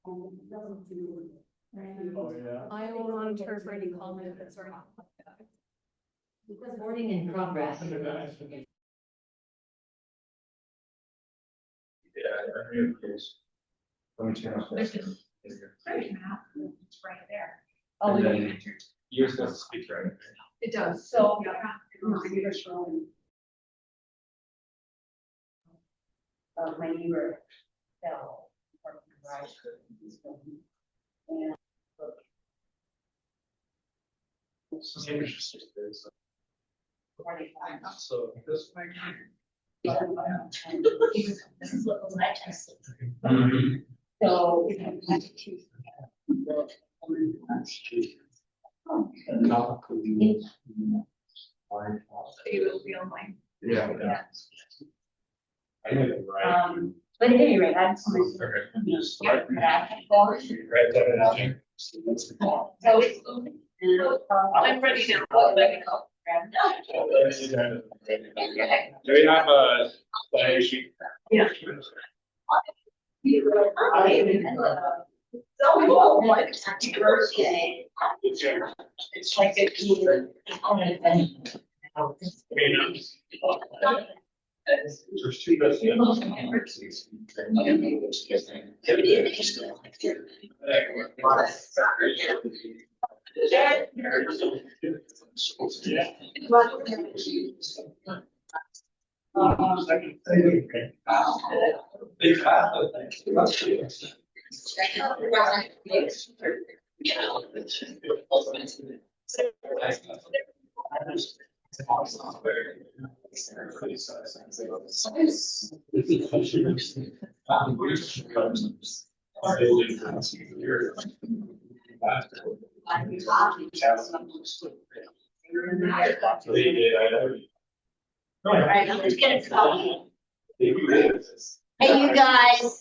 I will monitor for any comment that's right off like that. Recording in progress. It's right there. Oh, And yeah. then you're supposed to speak right. It does. So, My neighbor fell. And So this. this is what was I tested. Mhm. So. It will be online. Yeah. I know it, right. But at any rate, I'm. Okay. Yeah. Right, definitely. So it's. I'm ready now. Do we have a plan sheet? Yeah. It's like a key. There's two best. Alright, let's get it going. Hey, you guys,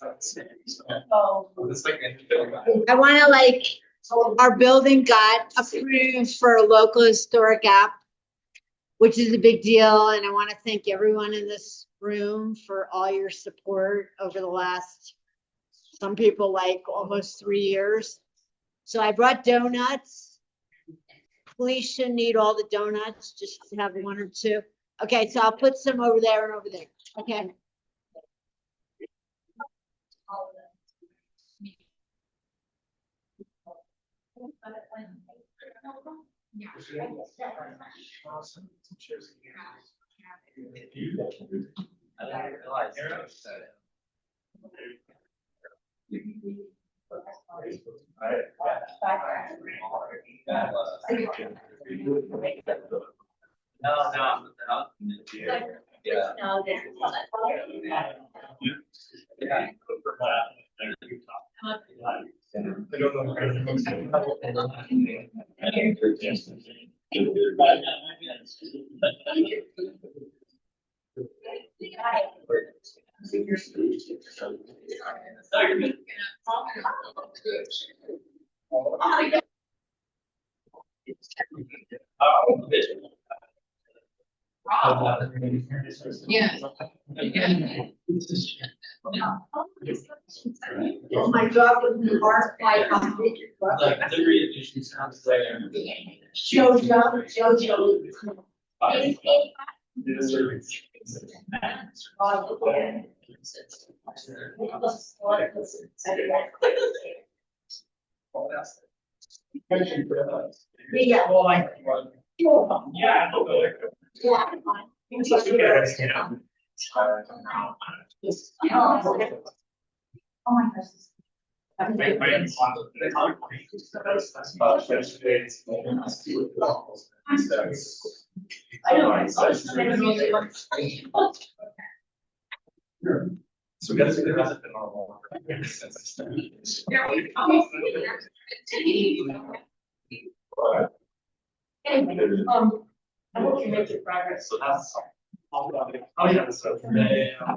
I wanna our building got approved for a local historic app, which is a big deal, and I wanna thank everyone in this room for all your support over the last, some people like almost 3 years. So I brought donuts. Please shouldn't eat all the donuts, just have one or two. Okay, so I'll put some over there and over there, okay? Yeah. Oh, my job was in art, like, Delivery edition sounds like. Oh my gosh. So guess it hasn't been normal. Anyway, I hope you make your progress. So that's. Oh, yeah, so. Yeah.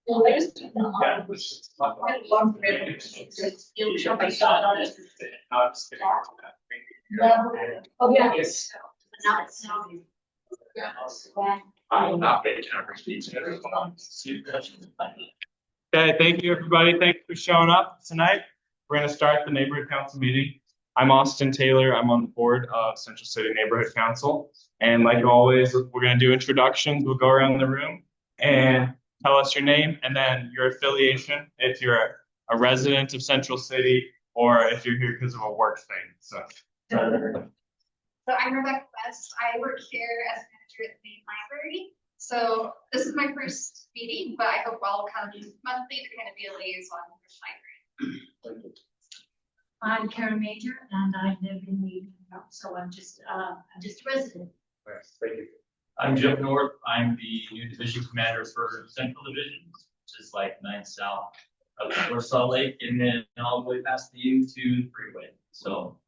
Well, there's. Oh, yeah. I'm not big Okay, thank you, everybody. Thank you for showing up tonight. We're going to start the neighborhood council meeting. I'm Austin Taylor. I'm on the board of Central City Neighborhood Council. And like always, we're going to do introductions. We'll go around the room and tell us your name and then your affiliation, if you're a resident of Central City or if you're here because of a work thing. So I'm Rebecca West. I work here as manager at the main library. So this is my first meeting, but I hope I'll come monthly to kind of be a liaison with the library. I'm Karen Major and I live in the, so I'm just a resident. thank you. I'm Jim North. I'm the new division commander for Central Division, which is like 9 south of North Salt Lake, and then all the way past the U to the freeway. So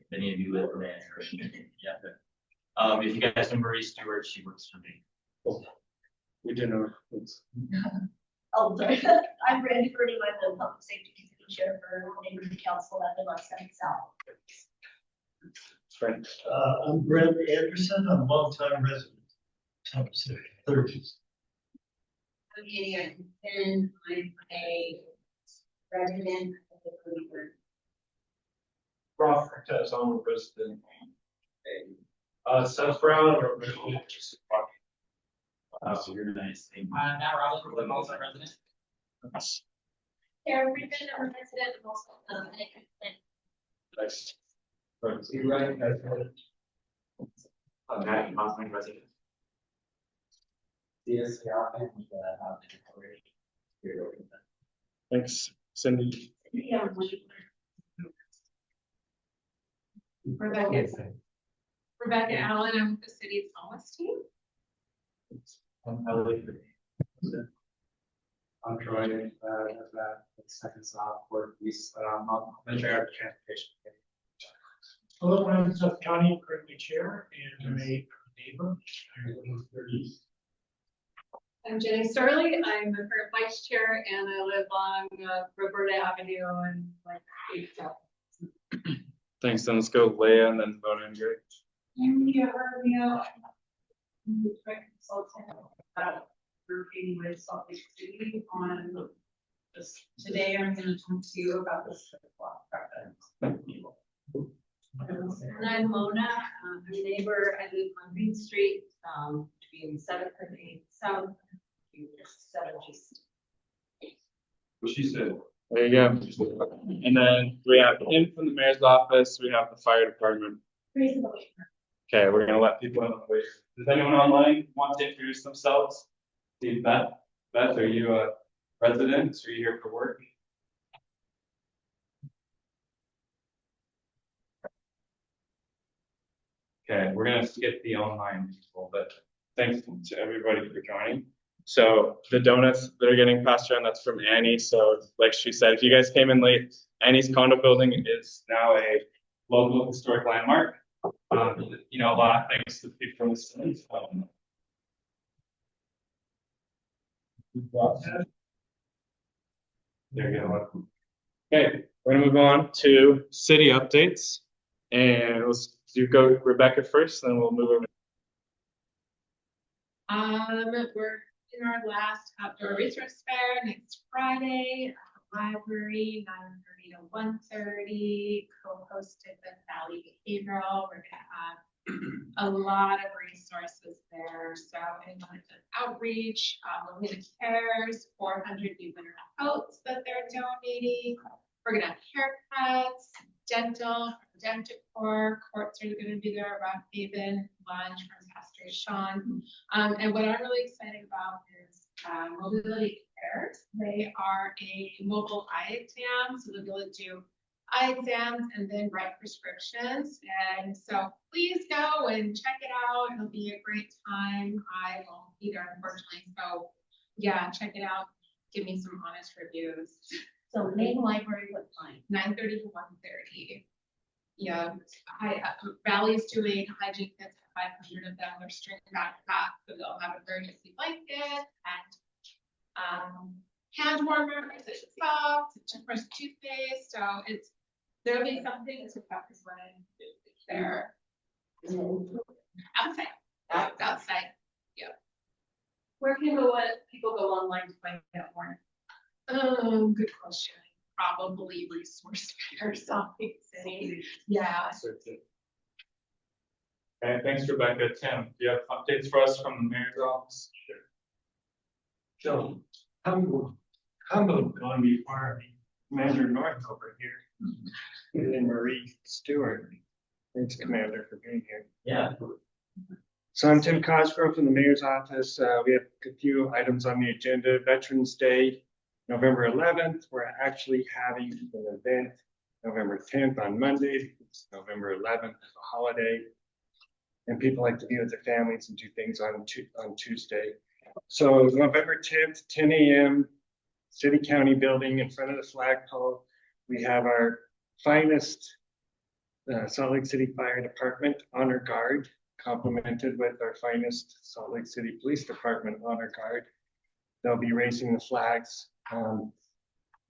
if any of you live around here, yeah. If you guys know Marie Stewart, she works for me. We do know. Oh, sorry. I'm Randy Purdy. I'm the public safety committee chair for neighborhood council at the North South. Frank. I'm Brent Anderson. I'm a longtime resident. I'm 30. I'm Gideon, and I'm a resident of the Cleveland. Rob Cortez, I'm a resident. Seth Brown, I'm a resident. So you're nice. Thank you. Matt Rollins, I'm also a resident. Karen Regan, I'm a resident of also. Nice. Right. Matt, Osmond, resident. Yes, Thanks, Cindy. Yeah, Rebecca Allen, I'm with the city's homeless team. I'm joining as that second stop for police. I'm the chair of the transportation. Hello, I'm Seth County, currently chair, and I'm a neighbor. I live in 30. I'm Jenny Starley. I'm the current vice chair and I live on Roberta Avenue and like 8 South. Thanks. Then let's go Leah and then Bona and Gary. I'm the direct consultant working with Salt Lake City on this. Today I'm going to talk to you about this block project. And I'm Mona, I'm a neighbor. I live on Green Street, between 7th and 8th South, 7th East. What she said. There you go. And then we have him from the mayor's office. We have the fire department. Okay, we're gonna let people in the way. Does anyone online want to introduce themselves? Steve, Beth, are you a resident? Are you here for work? Okay, we're gonna skip the online people, but thanks to everybody for joining. So the donuts that are getting passed around, that's from Annie. So like she said, if you guys came in late, Annie's condo building is now a local historic landmark. You know, a lot of thanks to people from the city. There you go. Okay, we're gonna move on to city updates. And let's go Rebecca first, then we'll move over. We're in our last outdoor resource fair next Friday at the library, 9:30 to 1:30, co-hosted with Valley Behavioral. We're gonna have a lot of resources there. So in terms of outreach, Lolita Cares, 400 new winter coats that they're donating. We're gonna have haircuts, dental, denticure, courts are gonna be there, Rock Haven, lunch from Pastor Sean. And what I'm really excited about is Mobility Cares. They are a mobile eye exam, so they'll be able to do eye exams and then write prescriptions. And so please go and check it out. It'll be a great time. I won't be there, unfortunately. So yeah, check it out. Give me some honest reviews. So main library, what time? 9:30 to 1:30. Yeah, Valley's doing hygiene kits, 500 of them. They're string backpacks, so they'll have emergency blankets and Hand warmer, it's socks, it's of course toothpaste, so there'll be something to focus on there. Outside, outside. Where can people go online to find out more? Good question. Probably resource fair, something city. Yeah. And thanks, Rebecca. Tim, do you have updates for us from the mayor's office? So, I'm going before Commander North over here. And Marie Stewart. Thanks, Commander, for being here. Yeah. So I'm Tim Cosgrove from the Mayor's Office. We have a few items on the agenda. Veterans Day, November 11th. We're actually having an event November 10th on Monday. It's November 11th, it's a holiday. And people like to be with their families and do things on Tuesday. So November 10th, 10 a.m., City County Building in front of the flagpole. We have our finest Salt Lake City Fire Department Honor Guard, complemented with our finest Salt Lake City Police Department Honor Guard. They'll be raising the flags.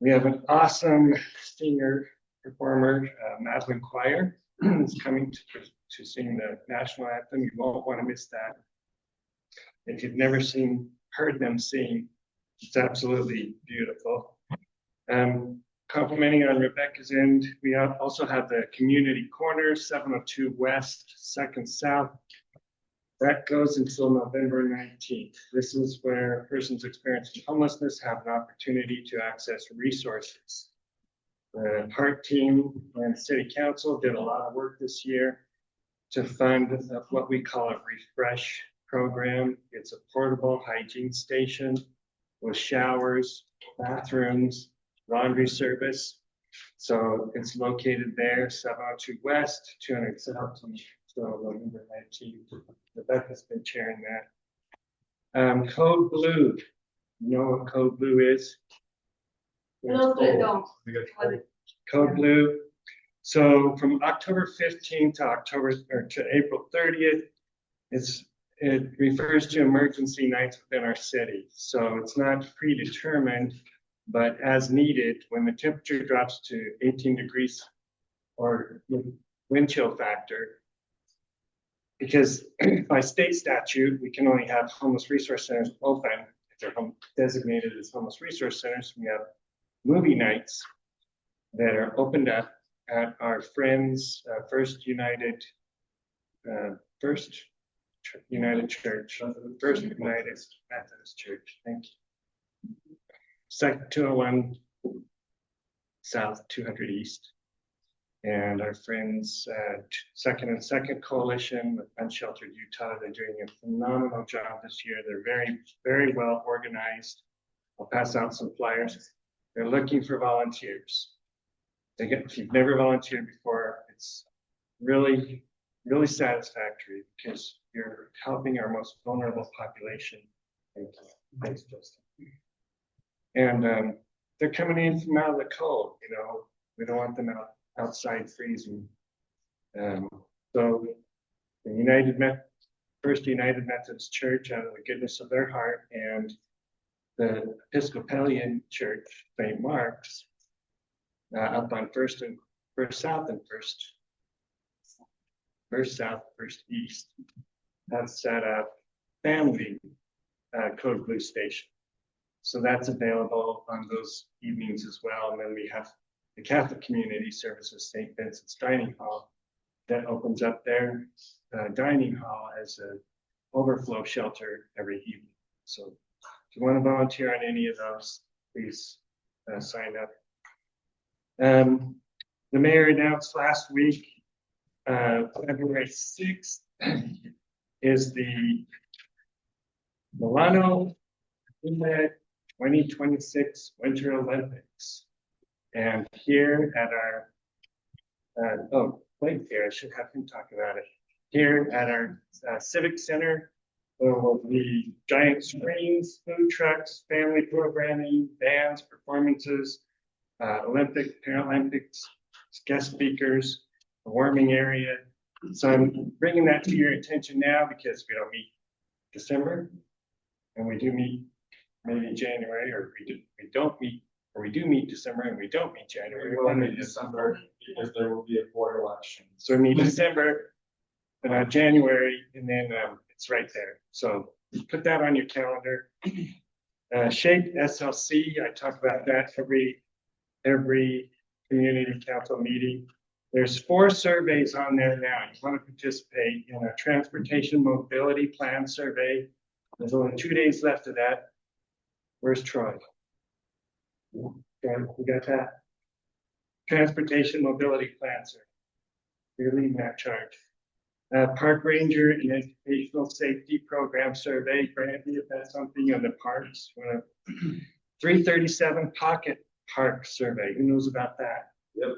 We have an awesome singer performer, Madeline Choir, is coming to sing the national anthem. You won't want to miss that. If you've never heard them sing, it's absolutely beautiful. Complimenting on Rebecca's end, we also have the community corner, 702 West, 2nd South. That goes until November 19th. This is where persons experiencing homelessness have an opportunity to access resources. The Heart Team and City Council did a lot of work this year to fund what we call a refresh program. It's a portable hygiene station with showers, bathrooms, laundry service. So it's located there, 702 West, 200 South, so November 19th. Rebecca's been chairing that. Code Blue. You know what Code Blue is? No, they don't. Code Blue. So from October 15th to April 30th, it refers to emergency nights within our city. So it's not predetermined, but as needed, when the temperature drops to 18 degrees or wind chill factor, because by state statute, we can only have homeless resource centers open if they're designated as homeless resource centers. We have movie nights that are opened up at our friends, First United Church, First United Methodist Church. Thank you. Second 201 South, 200 East. And our friends at Second and Second Coalition with Unsheltered Utah, they're doing a phenomenal job this year. They're very, very well organized. I'll pass out some flyers. They're looking for volunteers. If you've never volunteered before, it's really, really satisfactory because you're helping our most vulnerable population. Thanks, Justin. And they're coming in from out of the cold, we don't want them outside freezing. So the First United Methodist Church, out of the goodness of their heart, and the Episcopalian Church, St. Mark's, up on First South and First East, have set up family Code Blue station. So that's available on those evenings as well. And then we have the Catholic Community Services St. Vincent's Dining Hall that opens up their dining hall as an overflow shelter every evening. So if you want to volunteer on any of those, please sign up. The mayor announced last week, February 6th, is the Milano 2026 Winter Olympics. And here at our, Blake here, I should have him talk about it. Here at our Civic Center, there will be giant screens, food trucks, family programming, bands, performances, Olympic, Paralympics, guest speakers, a warming area. So I'm bringing that to your attention now because we don't meet December, and we do meet maybe January, or we don't meet, or we do meet December and we don't meet January. We will meet December because there will be a board election. So we meet December, January, and then it's right there. So put that on your calendar. Shape SLC, I talk about that every community council meeting. There's 4 surveys on there now. You want to participate in a transportation mobility plan survey. There's only 2 days left of that. Where's Troy? Okay, we got that. Transportation mobility plan survey. You're leading that charge. Park Ranger and Educational Safety Program Survey, Brandy, if that's something on the parks. 337 Pocket Park Survey, who knows about that? Yep.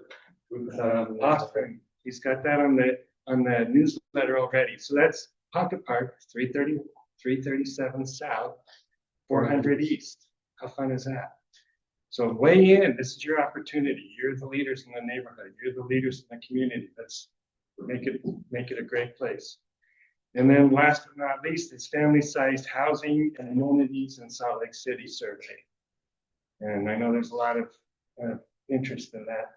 Austin, he's got that on the newsletter already. So that's Pocket Park, 337 South, 400 East. How fun is that? So weigh in, this is your opportunity. You're the leaders in the neighborhood. You're the leaders in the community. Let's make it a great place. And then last but not least, it's family-sized housing and amenities in Salt Lake City survey. And I know there's a lot of interest in that,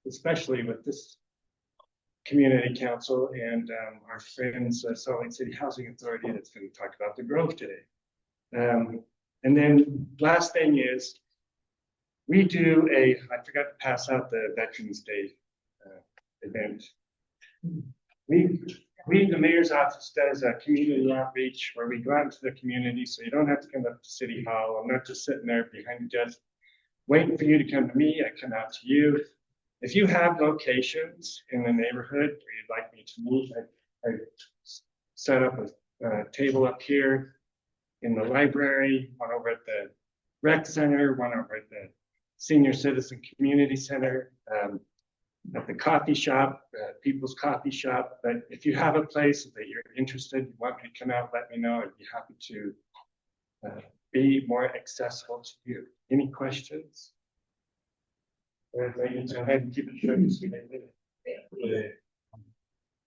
especially with this community council and our friends, Salt Lake City Housing Authority, that's going to talk about the growth today. And then last thing is, we do I forgot to pass out the Veterans Day event. The mayor's office does a community outreach where we go out into the community, so you don't have to come up to City Hall. I'm not just sitting there behind the desk waiting for you to come to me. I come out to you. If you have locations in the neighborhood where you'd like me to meet, I set up a table up here in the library, one over at the rec center, one over at the Senior Citizen Community Center, at the coffee shop, People's Coffee Shop. But if you have a place that you're interested, you want me to come out, let me know. I'd be happy to be more accessible to you. Any questions? Go ahead and keep it short and sweet.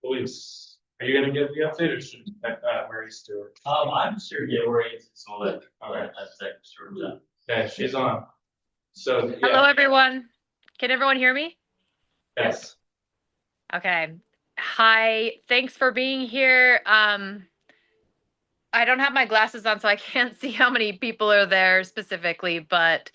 Police, are you gonna give the update or should Mary Stewart? I'm sure, yeah, we're in, so let, All right. that's that sort of that. Okay, she's on. So, Hello, yeah, everyone. Can everyone hear me? yes. Okay. Hi, thanks for being here. I don't have my glasses on, so I can't see how many people are there specifically, but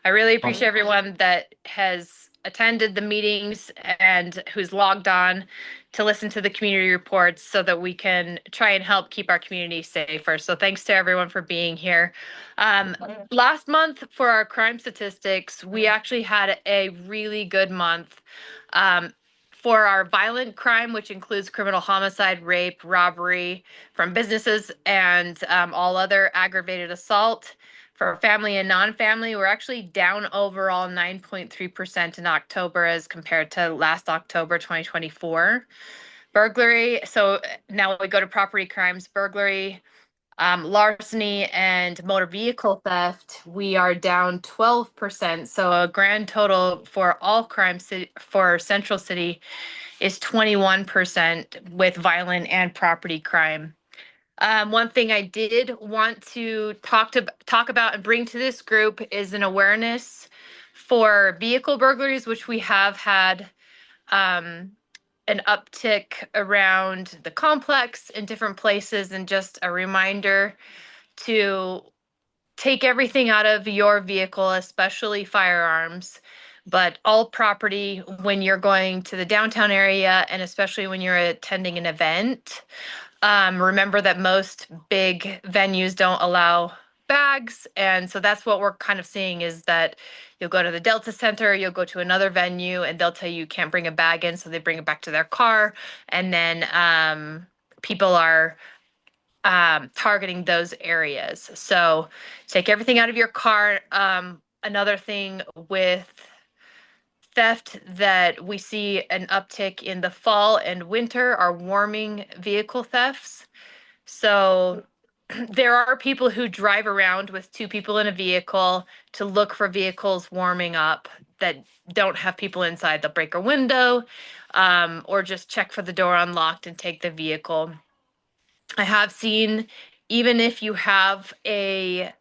I really appreciate everyone that has attended the meetings and who's logged on to listen to the community reports so that we can try and help keep our community safer. So thanks to everyone for being here. Last month for our crime statistics, we actually had a really good month. For our violent crime, which includes criminal homicide, rape, robbery from businesses, and all other aggravated assault. For family and non-family, we're actually down overall 9.3% in October as compared to last October 2024. Burglary, so now we go to property crimes, burglary, larceny, and motor vehicle theft, we are down 12%. So a grand total for all crimes for Central City is 21% with violent and property crime. One thing I did want to talk about and bring to this group is an awareness for vehicle burglaries, which we have had an uptick around the complex in different places, and just a reminder to take everything out of your vehicle, especially firearms, but all property when you're going to the downtown area and especially when you're attending an event. Remember that most big venues don't allow bags. And so that's what we're kind of seeing is that you'll go to the Delta Center, you'll go to another venue, and they'll tell you can't bring a bag in. So they bring it back to their car. And then people are targeting those areas. So take everything out of your car. Another thing with theft that we see an uptick in the fall and winter are warming vehicle thefts. So there are people who drive around with 2 people in a vehicle to look for vehicles warming up that don't have people inside. They'll break a window or just check for the door unlocked and take the vehicle. I have seen, even if you have a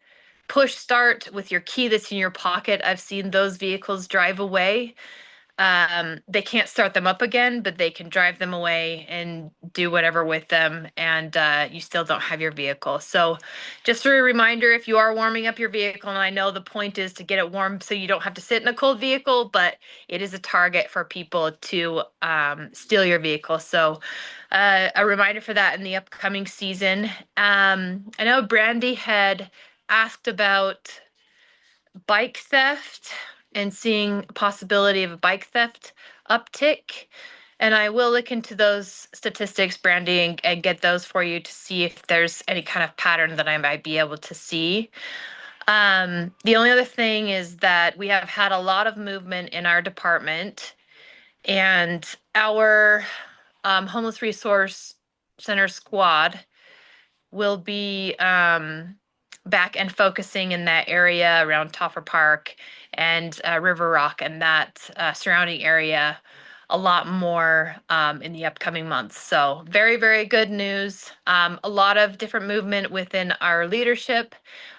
push start with your key that's in your pocket. I've seen those vehicles drive away. They can't start them up again, but they can drive them away and do whatever with them, and you still don't have your vehicle. So just a reminder, if you are warming up your vehicle, and I know the point is to get it warm so you don't have to sit in a cold vehicle, but it is a target for people to steal your vehicle. So a reminder for that in the upcoming season. I know Brandy had asked about bike theft and seeing a possibility of a bike theft uptick. And I will look into those statistics, Brandy, and get those for you to see if there's any kind of pattern that I might be able to see. The only other thing is that we have had a lot of movement in our department, and our homeless resource center squad will be back and focusing in that area around Toffer Park and River Rock and that surrounding area a lot more in the upcoming months. So very, very good news. A lot of different movement within our leadership.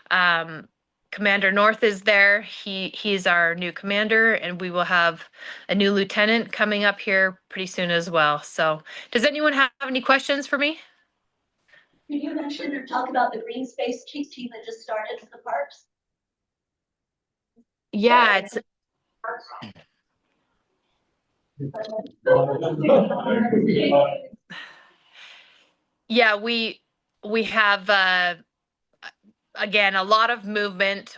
Commander North is there. He's our new commander, and we will have a new lieutenant coming up here pretty soon as well. So does anyone have any questions for me? Can you mention or talk about the green space team that just started for the parks? Yeah, it's yeah, we have again a lot of movement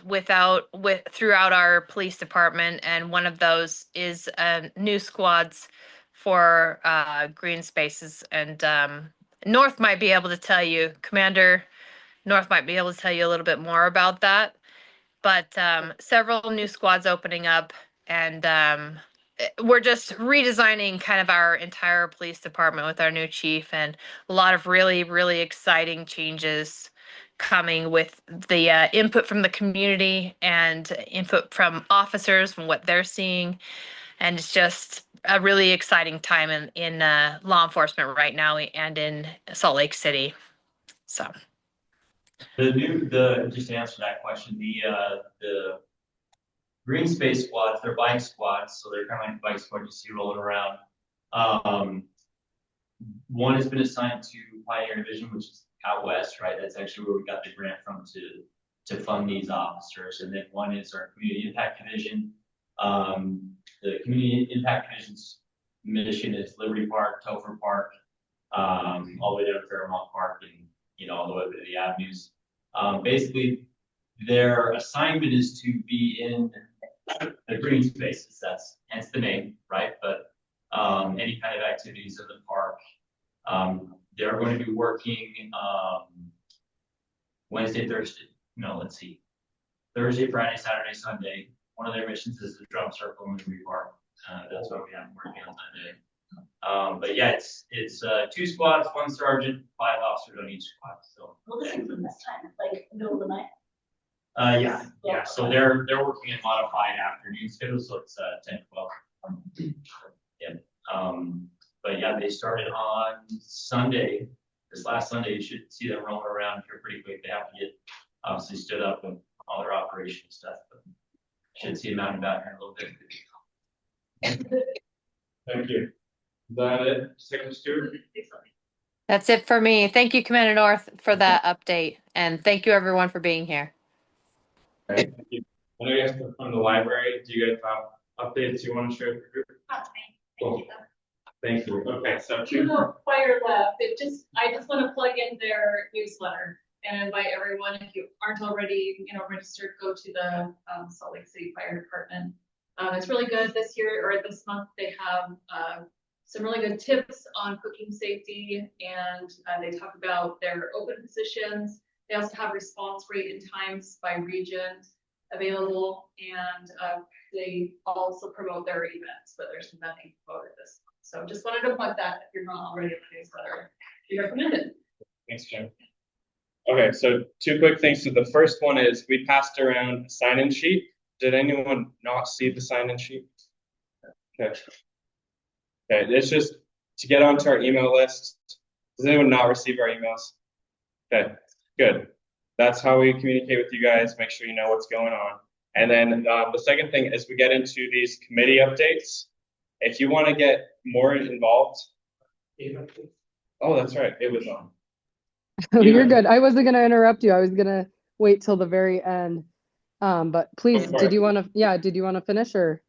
throughout our police department, and one of those is new squads for green spaces. And North might be able to tell you, Commander North might be able to tell you a little bit more about that. But several new squads opening up, and we're just redesigning kind of our entire police department with our new chief, and a lot of really, really exciting changes coming with the input from the community and input from officers from what they're seeing. And it's just a really exciting time in law enforcement right now and in Salt Lake City. So. Just to answer that question, the green space squads, they're bike squads, so they're kind of like the bike squad you see rolling around. One has been assigned to Pioneer Division, which is out west, right? That's actually where we got the grant from to fund these officers. And then one is our Community Impact Division. The Community Impact Division's mission is Liberty Park, Topher Park, all the way down to Fairmont Park, and all the way to the avenues. Basically, their assignment is to be in the green spaces. That's hence the name, right? But any kind of activities in the park, they're going to be working Wednesday, Thursday. No, let's see. Thursday, Friday, Saturday, Sunday. One of their missions is the drum circle in the park. That's what we have working on Sunday. But yeah, it's 2 squads, 1 sergeant, 5 officers on each squad. So. Well, this is the best time, like middle of the night. Yeah. So they're working in modified afternoon schedule, so it's 10, 12. Yeah. But yeah, they started on Sunday. This last Sunday, you should see them rolling around here pretty quick. They have to get obviously stood up and all their operation stuff, but should see them out and about here in a little bit. Thank you. Is that it, Secretary Stewart? That's it for me. Thank you, Commander North, for that update. And thank you, everyone, for being here. Okay, thank you. I know you guys from the library. Do you guys have updates you want to share with the group? Cool. Thank you. Okay, so Fire left. I just want to plug in their newsletter and invite everyone, if you aren't already, registered, go to the Salt Lake City Fire Department. It's really good this year, or this month. They have some really good tips on cooking safety, and they talk about their open positions. They also have response rate and times by region available, and they also promote their events, but there's nothing promoted this month. So just wanted to plug that if you're not already in the newsletter. You recommend it. thanks, Jim. Okay, so 2 quick things. So the first one is we passed around a sign-in sheet. Did anyone not see the sign-in sheet? Okay. Okay, it's just to get onto our email list. Does anyone not receive our emails? Okay, good. That's how we communicate with you guys, make sure you know what's going on. And then the second thing is we get into these committee updates. If you want to get more involved. Oh, that's right, it was on. You're good. I wasn't gonna interrupt you. I was gonna wait till the very end. But please, for did it. you want to, yeah, did you want to finish or?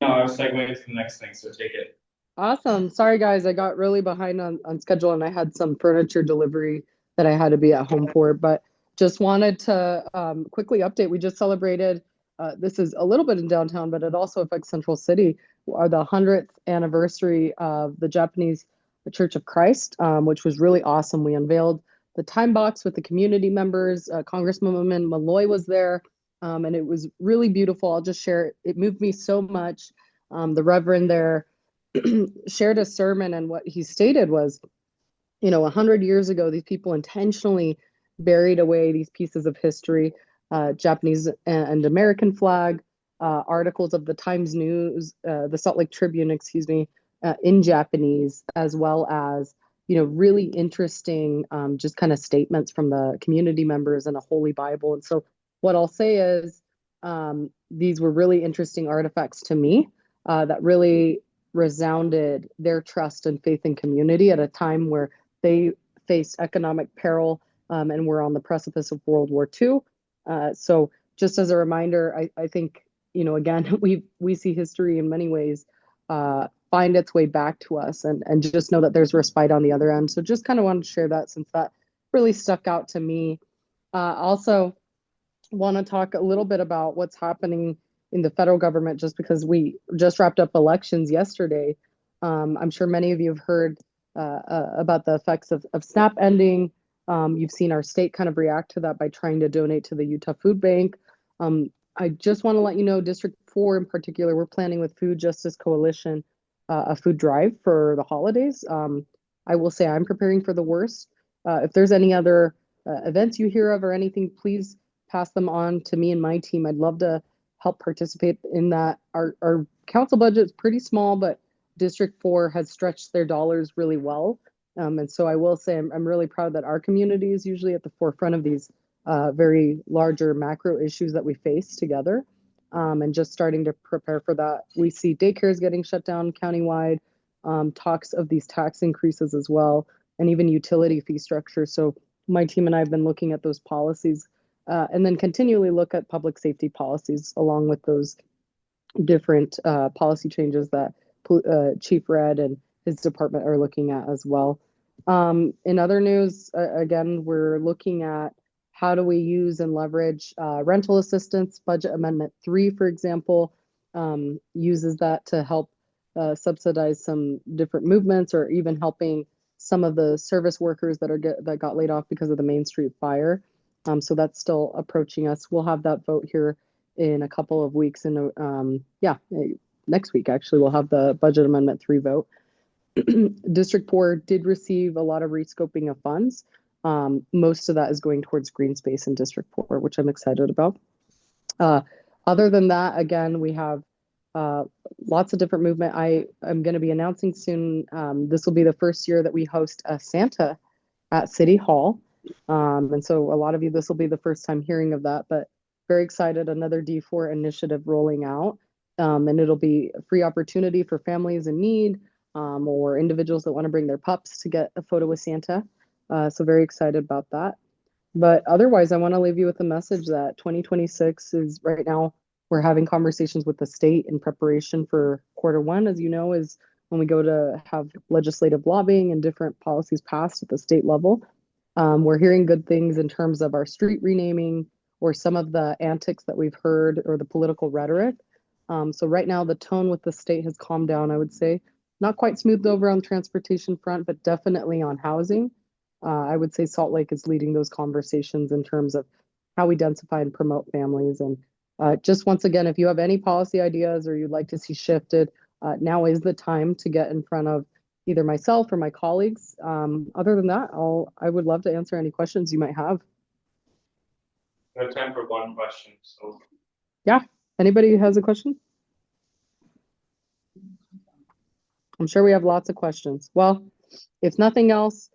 No, I was segueing to the next thing, so take it. Awesome. Sorry, guys, I got really behind on schedule and I had some furniture delivery that I had to be at home for, but just wanted to quickly update. We just celebrated, this is a little bit in downtown, but it also affects Central City, the 100th anniversary of the Japanese Church of Christ, which was really awesome. We unveiled the time box with the community members. Congresswoman Malloy was there, and it was really beautiful. I'll just share it. It moved me so much. The Reverend there shared a sermon, and what he stated was, 100 years ago, these people intentionally buried away these pieces of history, Japanese and American flag, articles of the Times News, the Salt Lake Tribune, excuse me, in Japanese, as well as, really interesting, just kind of statements from the community members and a Holy Bible. And so what I'll say is, these were really interesting artifacts to me, that really resounded their trust and faith in community at a time where they faced economic peril, and were on the precipice of World War II. So just as a reminder, I think, again, we see history in many ways find its way back to us, and just know that there's respite on the other end. So just kind of wanted to share that since that really stuck out to me. Also want to talk a little bit about what's happening in the federal government, just because we just wrapped up elections yesterday. I'm sure many of you have heard about the effects of SNAP ending. You've seen our state kind of react to that by trying to donate to the Utah Food Bank. I just want to let you know, District 4 in particular, we're planning with Food Justice Coalition a food drive for the holidays. I will say I'm preparing for the worst. If there's any other events you hear of or anything, please pass them on to me and my team. I'd love to help participate in that. Our council budget is pretty small, but District 4 has stretched their dollars really well. And so I will say I'm really proud that our community is usually at the forefront of these very larger macro issues that we face together. And just starting to prepare for that. We see daycares getting shut down countywide, talks of these tax increases as well, and even utility fee structure. So my team and I have been looking at those policies, and then continually look at public safety policies along with those different policy changes that Chief Red and his department are looking at as well. In other news, again, we're looking at how do we use and leverage rental assistance. Budget Amendment 3, for example, uses that to help subsidize some different movements, or even helping some of the service workers that got laid off because of the Main Street fire. So that's still approaching us. We'll have that vote here in a couple of weeks. And next week, actually, we'll have the Budget Amendment 3 vote. District 4 did receive a lot of rescoping of funds. Most of that is going towards green space in District 4, which I'm excited about. Other than that, again, we have lots of different movement. I am going to be announcing soon, this will be the first year that we host a Santa at City Hall. And so a lot of you, this will be the first time hearing of that, but very excited, another D4 initiative rolling out. And it'll be a free opportunity for families in need, or individuals that want to bring their pups to get a photo with Santa. So very excited about that. But otherwise, I want to leave you with a message that 2026 is right now, we're having conversations with the state in preparation for Q1, as you know, is when we go to have legislative lobbying and different policies passed at the state level. We're hearing good things in terms of our street renaming, or some of the antics that we've heard, or the political rhetoric. So right now, the tone with the state has calmed down, I would say. Not quite smoothed over on the transportation front, but definitely on housing. I would say Salt Lake is leading those conversations in terms of how we densify and promote families. And just once again, if you have any policy ideas or you'd like to see shifted, now is the time to get in front of either myself or my colleagues. Other than that, I would love to answer any questions you might have. We have time for one question. So yeah, anybody has a question? I'm sure we have lots of questions. Well, if nothing else,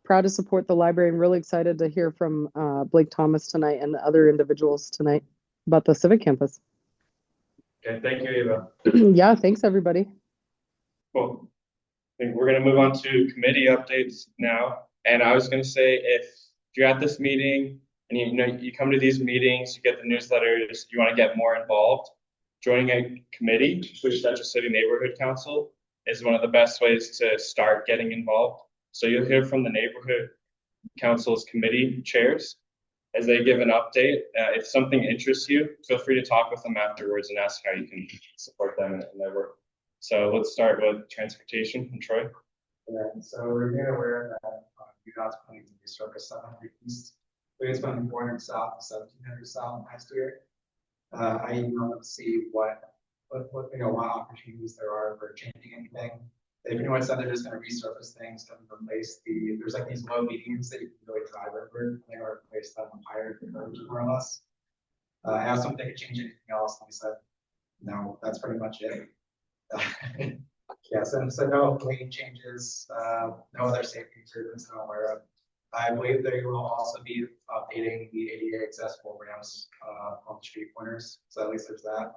Proud to support the library and really excited to hear from Blake Thomas tonight and other individuals tonight about the Civic campus. Okay, thank you, Ava. Yeah, thanks everybody. Cool. I think we're gonna move on to committee updates now. And I was gonna say, if you're at this meeting and you come to these meetings, you get the newsletters, you want to get more involved, joining a committee, which Central City Neighborhood Council, is one of the best ways to start getting involved. So you'll hear from the neighborhood council's committee chairs as they give an update. If something interests you, feel free to talk with them afterwards and ask how you can support them in their work. So let's start with transportation from Troy. Yeah, so we're very aware that UDOT's planning to resurface 700 east, but it's going 400 south and 1700 south next year. I emailed them to see what opportunities there are for changing anything. They pretty much said they're just going to resurface things and replace there's like these low medians that you can really drive over. They're going to replace them with higher curves more or less. I asked them if they could change anything else, and they said, no, that's pretty much it. Yeah, so no lane changes, no other safety improvements I'm aware of. I believe they will also be updating the ADA accessible ramps on the street corners, so at least there's that.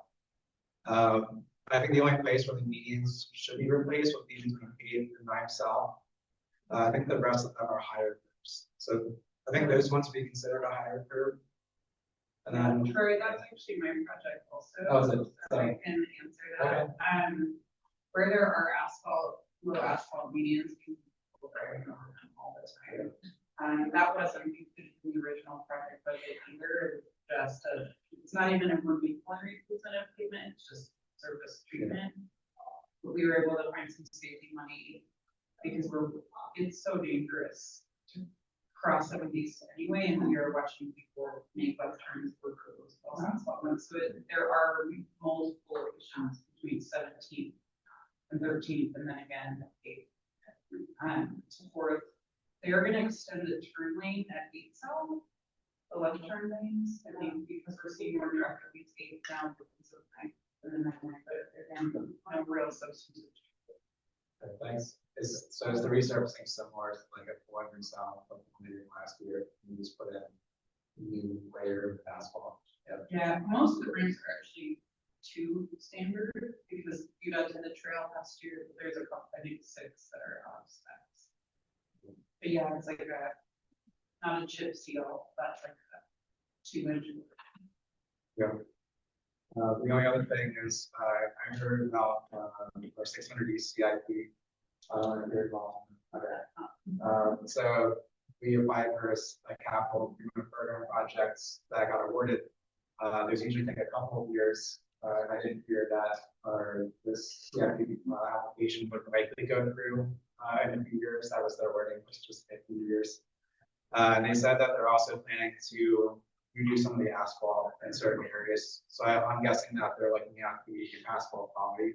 I think the only place where the medians should be replaced would be between 8th and 9th South. I think the rest of them are higher curves, so I think those ones would be considered a higher curve. And then Troy, that's actually my project also. Oh, is it? So I can answer that. Okay. Where there are low asphalt medians, people go driving over them all the time. That wasn't included in the original project budget either. It's not even a removal and replacement of pavement, it's just surface treatment. But we were able to find some safety money because it's so dangerous to cross some of these anyway, and we are watching people make left turns for those asphalt ones. So there are multiple locations between 17th and 13th, and then again 8th. Fourth, they are going to extend the turn lane at 8th South, the left turn lanes. I think because we're seeing more traffic at 8th now because of 9th and then 9th, but again, no real substantive. Okay, thanks. So is the resurfacing similar to like a 400 South like we did last year? You just put in a new layer of asphalt. Yeah, most of the ramps are actually too standard because you got to the trail last year, but there's a couple, I think 6 that are off specs. But yeah, it's like not a chip seal, that's like a 2-inch. Yeah. The only other thing is I heard about our 600 East CIP. Very well. Okay. So we applied for a capital improvement program projects that got awarded. There's usually take a couple of years. And I didn't hear that this CIP application would likely go through in a few years. That was their wording, was just a few years. And they said that they're also planning to redo some of the asphalt in certain areas. So I'm guessing that they're looking at the asphalt quality.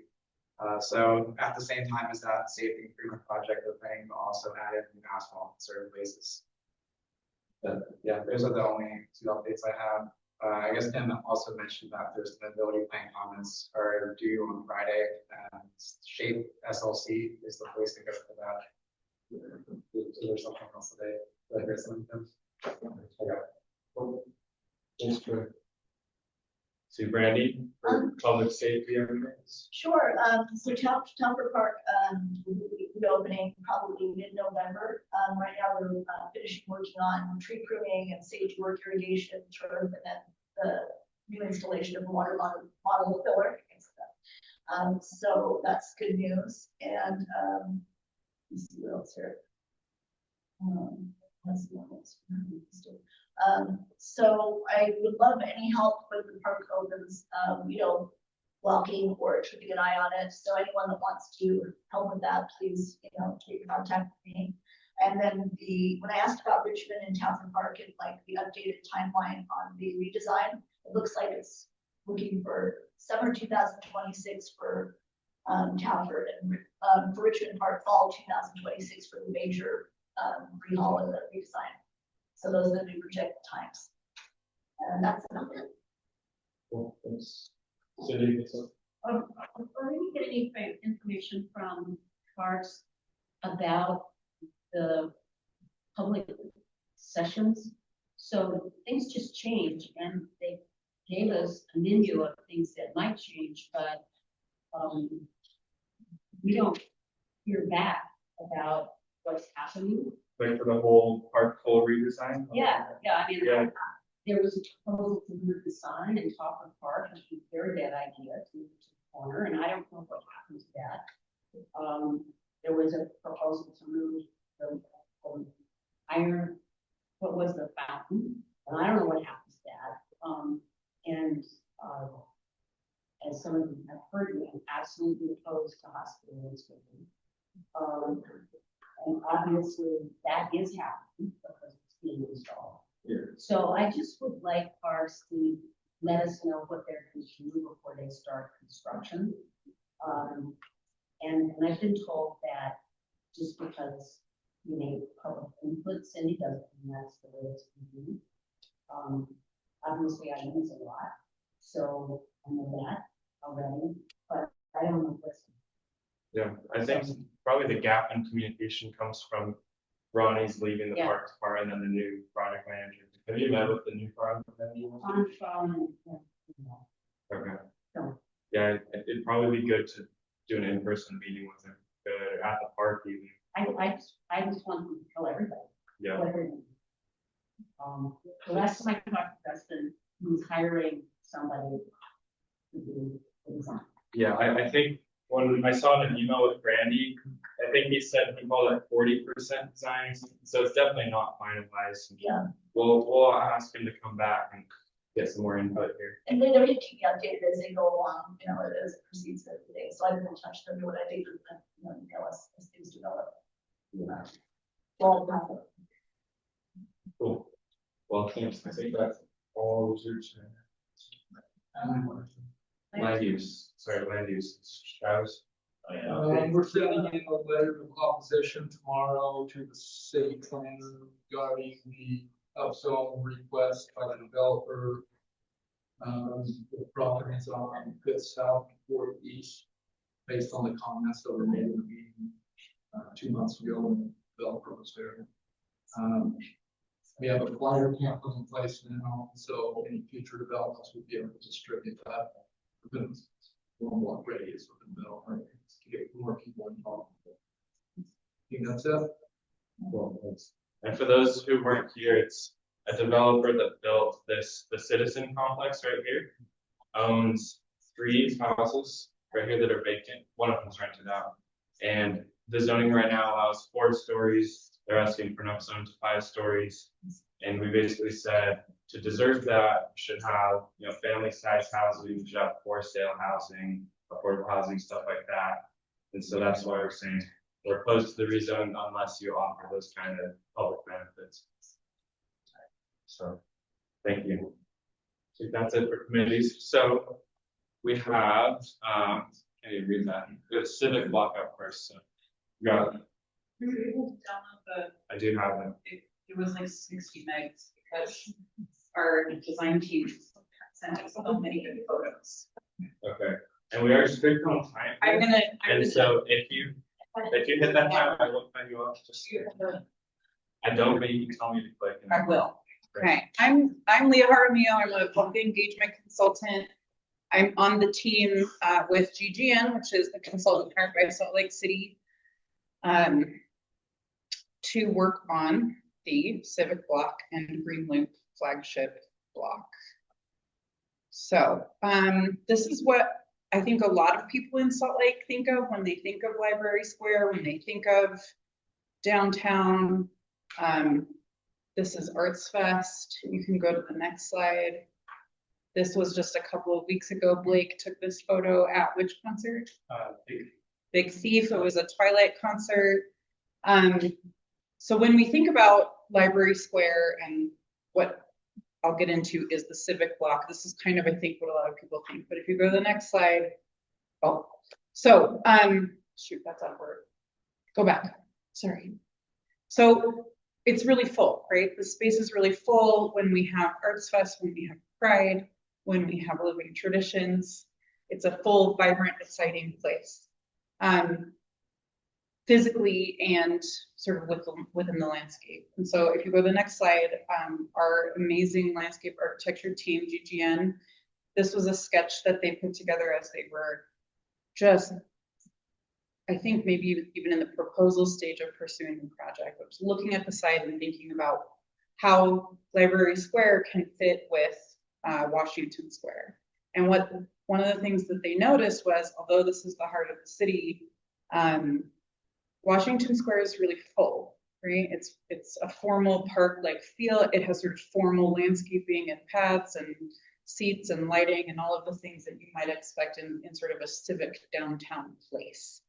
So at the same time as that safety improvement project, they're planning to also add in new asphalt in certain places. But yeah, those are the only 2 updates I have. I guess Tim also mentioned that there's the ability plan comments are due on Friday, and Shape SLC is the place to go for that. So there's something else today. Did I hear something? Okay. Cool. Thanks for. So Brandy, for public safety updates. Sure, so Towner Park, will be reopening probably mid-November. Right now we're finishing working on tree pruning and sage work, irrigation, turf, and then the new installation of a water model filler. So that's good news. And let's see what else here. Let's see what else. So I would love any help when the park opens, walking or keeping an eye on it. So anyone that wants to help with that, please, take contact with me. And then when I asked about Richmond and Townsend Park and like the updated timeline on the redesign, it looks like it's looking for summer 2026 for Townsend, and for Richmond Park, fall 2026 for the major rehaul and the redesign. So those are the new projected times. And that's about it. Cool, thanks. Cindy, Are we getting any information from parks about the public sessions. So things just change, and they gave us a menu of things that might change, but we don't hear back about what's happening. Like for the whole park full redesign? Yeah, I mean, Yeah. there was a proposal to move the sign and top of park, which was a very bad idea to move to the corner, and I don't know what happened to that. There was a proposal to move the iron, what was the fountain, and I don't know what happened to that. As some of you have heard, I'm absolutely opposed to hospitals. And obviously that is happening because it's being installed. Yeah. So I just would like parks to let us know what they're going to do before they start construction. And I've been told that just because you need public input, Cindy doesn't, and that's the way it's going to be. Obviously I use a lot, so I know that already, but I don't know what's. Yeah, I think probably the gap in communication comes from Ronnie's leaving the Yeah. parks part and then the new project manager. Have you met with the new project manager? On phone, yeah. Okay. No. Yeah, it'd probably be good to do an in-person meeting with him at the park even. I just want to tell everybody. Yeah. what they're doing. The last time I talked to Dustin, he was hiring somebody to do the design. Yeah, I think when I saw an email with Brandy, I think he said he called it 40% design, so it's definitely not finalized. Yeah. We'll ask him to come back and get some more input here. And then they're keeping updated as they go along, as it proceeds every day. So I've been in touch with them, what I think, email us as things develop. Well, Cool. Well, thanks. I think that's all research. Land use, Travis. We're sending in a letter of opposition tomorrow to the city planner regarding the upzone request by the developer. The properties on 5th South, 4th East, based on the comments that were made in the meeting 2 months ago when the developer was there. We have a flyer campaign in place now, so any future developments will be able to distribute that within one block radius of the developer to get more people involved. I think that's it. Well, thanks. And for those who weren't here, it's a developer that built the Citizen complex right here. Owns 3 houses right here that are vacant. One of them's rented out. And the zoning right now allows 4 stories. They're asking for an upzone to 5 stories. And we basically said to deserve that, should have, family size housing, should have for sale housing, affordable housing, stuff like that. And so that's why we're saying we're opposed to the rezone unless you offer those kind of public benefits. So, thank you. So that's it for committees. So we have, can you read that? We have Civic block up first. So you got it. We were able to download I do have them. it was like 60 megs because our design team sent us so many good photos. Okay. And we are strict on time. And so if you hit that time, I will cut you off. Just I don't, but you can tell me to click. I will. Okay, I'm Leah Jaramillo. I'm a public engagement consultant. I'm on the team with GGN, which is the consultant hired by Salt Lake City, to work on the Civic block and Green Loop flagship block. So this is what I think a lot of people in Salt Lake think of when they think of Library Square, when they think of downtown. This is Arts Fest. You can go to the next slide. This was just a couple of weeks ago. Blake took this photo at which concert? Big Thief. It was a Twilight concert. So when we think about Library Square, and what I'll get into is the Civic block, this is kind of, I think, what a lot of people think. But if you go to the next slide, so shoot, that's out of order. Go back. Sorry. So it's really full, right? The space is really full when we have Arts Fest, when we have Pride, when we have Living Traditions. It's a full, vibrant, exciting place. physically and sort of within the landscape. And so if you go to the next slide, our amazing landscape architecture team, GGN, this was a sketch that they put together as they were just, I think maybe even in the proposal stage of pursuing the project, which was looking at the site and thinking about how Library Square can fit with Washington Square. And one of the things that they noticed was, although this is the heart of the city, Washington Square is really full, right? It's a formal park-like feel. It has sort of formal landscaping and paths and seats and lighting and all of the things that you might expect in sort of a civic downtown place.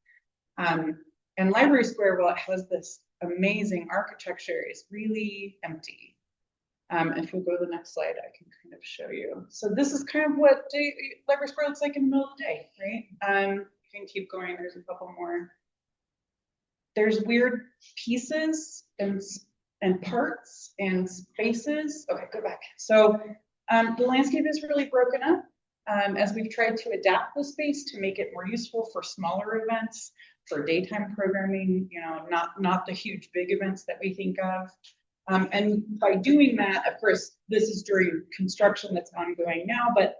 And Library Square, while it has this amazing architecture, is really empty. If we go to the next slide, I can kind of show you. So this is kind of what Library Square looks like in the middle of the day, right? You can keep going, there's a couple more. There's weird pieces and parts and spaces. Okay, go back. So the landscape is really broken up as we've tried to adapt the space to make it more useful for smaller events, for daytime programming, you know, not the huge big events that we think of. And by doing that, of course, this is during construction that's ongoing now, but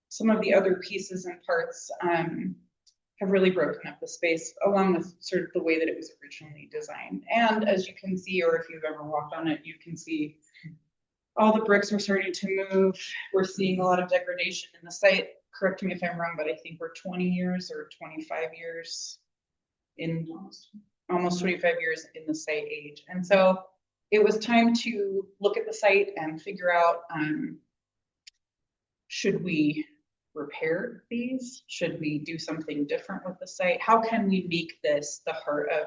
some of the other pieces and parts have really broken up the space along with sort of the way that it was originally designed. And as you can see, or if you've ever walked on it, you can see all the bricks are starting to move. We're seeing a lot of degradation in the site. Correct me if I'm wrong, but I think we're 20 years or 25 years in almost 25 years in the site age. And so it was time to look at the site and figure out, should we repair these? Should we do something different with the site? How can we make this the heart of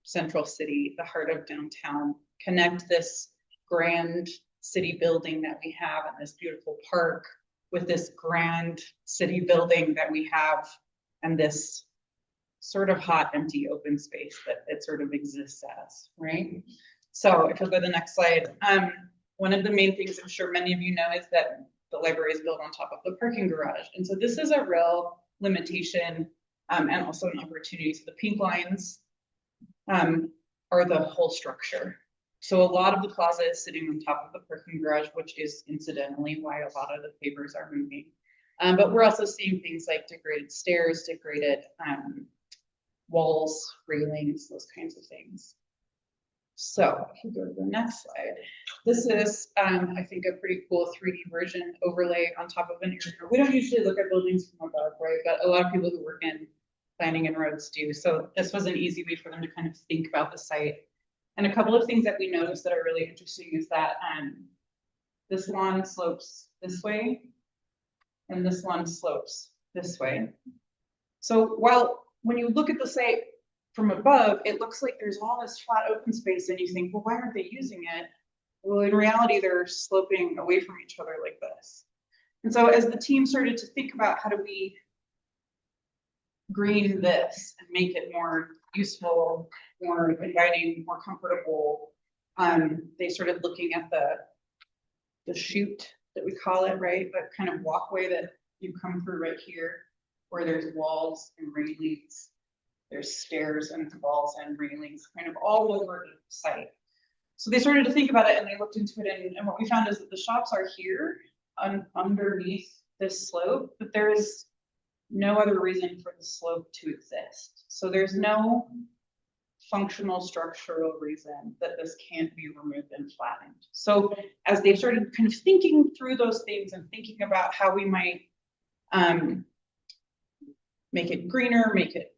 Central City, the heart of downtown, connect this grand city building that we have and this beautiful park with this grand city building that we have and this sort of hot, empty open space that it sort of exists as, right? So if we go to the next slide, one of the main things I'm sure many of you know is that the library is built on top of the parking garage. And so this is a real limitation and also an opportunity. So the pink lines are the whole structure. So a lot of the plaza is sitting on top of the parking garage, which is incidentally why a lot of the pavers are moving. But we're also seeing things like degraded stairs, degraded walls, railings, those kinds of things. So if you go to the next slide, this is, I think, a pretty cool 3D version overlay on top of an area. We don't usually look at buildings from above, right? But a lot of people who work in planning and roads do. So this was an easy way for them to kind of think about the site. And a couple of things that we noticed that are really interesting is that this lawn slopes this way, and this lawn slopes this way. So when you look at the site from above, it looks like there's all this flat open space and you think, well, why aren't they using it? Well, in reality, they're sloping away from each other like this. And so as the team started to think about how do we green this and make it more useful, more inviting, more comfortable, they started looking at the chute that we call it, right? That kind of walkway that you come through right here, where there's walls and railings. There's stairs and walls and railings kind of all over the site. So they started to think about it and they looked into it, and what we found is that the shops are here underneath this slope, but there is no other reason for the slope to exist. So there's no functional structural reason that this can't be removed and flattened. So as they started kind of thinking through those things and thinking about how we might make it greener, make it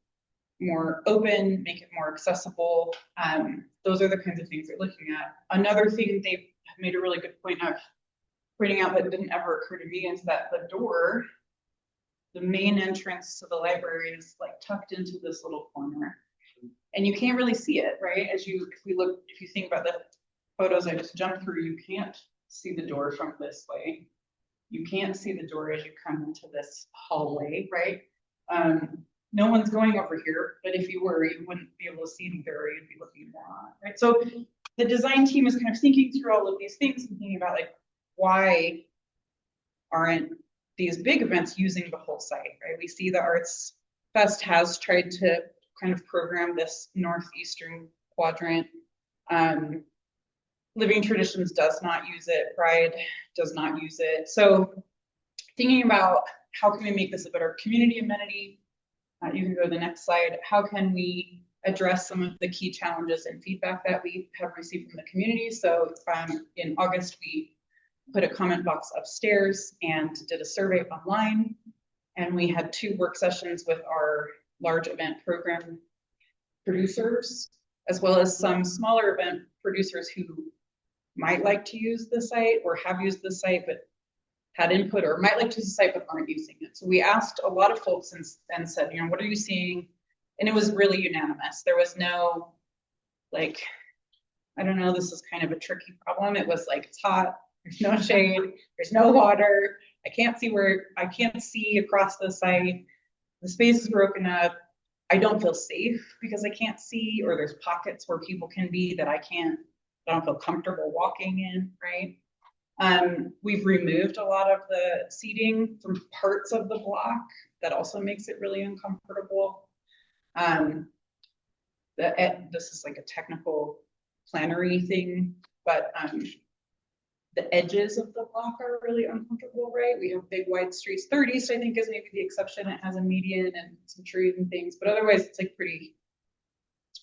more open, make it more accessible. Those are the kinds of things they're looking at. Another thing they made a really good point of pointing out that didn't ever occur to me is that the door, the main entrance to the library is like tucked into this little corner. And you can't really see it, right? If you think about the photos I just jumped through, you can't see the door from this way. You can't see the door as you come into this hallway, right? No one's going over here, but if you were, you wouldn't be able to see it either, or you'd be looking down, right? So the design team is kind of thinking through all of these things and thinking about like, why aren't these big events using the whole site, right? We see the Arts Fest has tried to kind of program this northeastern quadrant. Living Traditions does not use it, Pride does not use it. So thinking about how can we make this a better community amenity? You can go to the next slide. How can we address some of the key challenges and feedback that we have received from the community? So in August, we put a comment box upstairs and did a survey online. And we had 2 work sessions with our large event program producers, as well as some smaller event producers who might like to use the site or have used the site, but had input, or might like to use the site but aren't using it. So we asked a lot of folks and said, you know, what are you seeing? And it was really unanimous. There was no, like, I don't know, this is kind of a tricky problem. It was like, it's hot, there's no shade, there's no water. I can't see across the site. The space is broken up. I don't feel safe because I can't see, or there's pockets where people can be that I don't feel comfortable walking in, right? We've removed a lot of the seating from parts of the block. That also makes it really uncomfortable. This is like a technical plannery thing, but the edges of the block are really uncomfortable, right? We have big wide streets. 30 East, I think, is maybe the exception. It has a median and some trees and things, but otherwise it's like pretty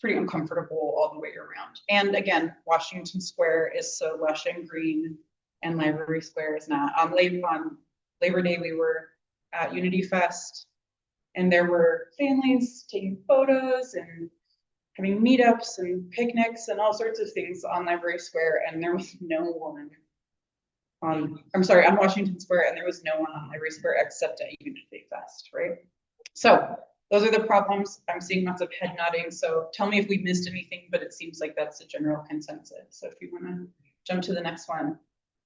uncomfortable all the way around. And again, Washington Square is so lush and green, and Library Square is not. On Labor Day, we were at Unity Fest, and there were families taking photos and having meetups and picnics and all sorts of things on Library Square, and there was no one on Washington Square, and there was no one on Library Square except at Unity Fest, right? So those are the problems. I'm seeing lots of head nodding, so tell me if we missed anything, but it seems like that's a general consensus. So if you want to jump to the next one.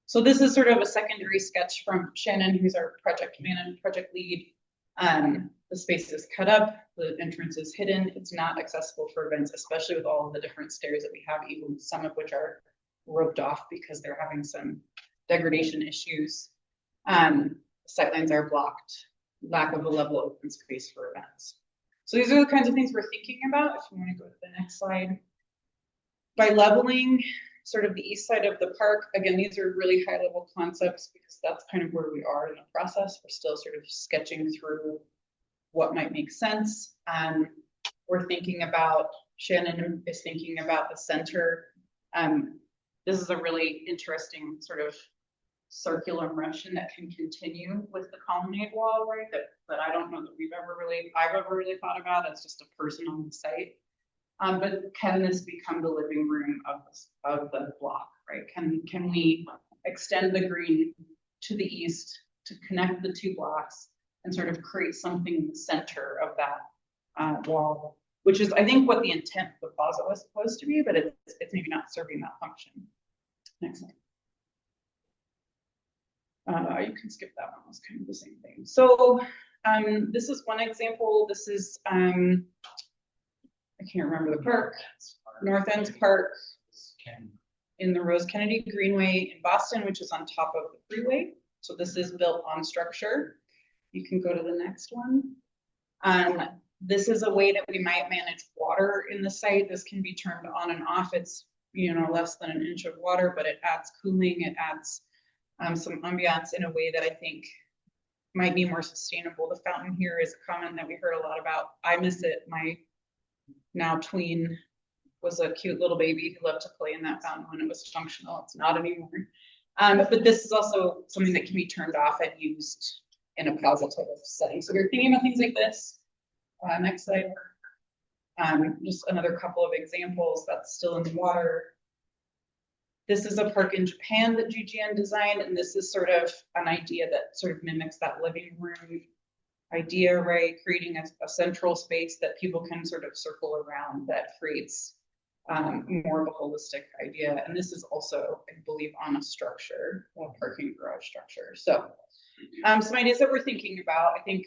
So this is sort of a secondary sketch from Shannon, who's our project lead. The space is cut up, the entrance is hidden. It's not accessible for events, especially with all of the different stairs that we have, even some of which are roped off because they're having some degradation issues. Sightlines are blocked, lack of a level open space for events. So these are the kinds of things we're thinking about. If you want to go to the next slide. By leveling sort of the east side of the park, again, these are really high level concepts because that's kind of where we are in the process. We're still sort of sketching through what might make sense. We're thinking about, Shannon is thinking about the center. This is a really interesting sort of circular motion that can continue with the colonnade wall, right? That I don't know that I've ever really thought about. It's just a person on the site. But can this become the living room of the block, right? Can we extend the green to the east to connect the 2 blocks and sort of create something in the center of that wall, which is, I think, what the intent of the plaza was supposed to be, but it's maybe not serving that function. Next slide. You can skip that one, it's kind of the same thing. So this is one example. This is, I can't remember the park, North Ends Park in the Rose Kennedy Greenway in Boston, which is on top of the freeway. So this is built on structure. You can go to the next one. This is a way that we might manage water in the site. This can be turned on and off. It's, you know, less than an inch of water, but it adds cooling. It adds some ambiance in a way that I think might be more sustainable. The fountain here is a comment that we heard a lot about. I miss it. My now tween was a cute little baby who loved to play in that fountain when it was functional. It's not anymore. But this is also something that can be turned off and used in a plaza type of setting. So we're thinking about things like this. Next slide. Just another couple of examples that's still in the water. This is a park in Japan that GGN designed, and this is sort of an idea that sort of mimics that living room idea, right? Creating a central space that people can sort of circle around that creates more of a holistic idea. And this is also, I believe, on a structure, a parking garage structure. So some ideas that we're thinking about, I think.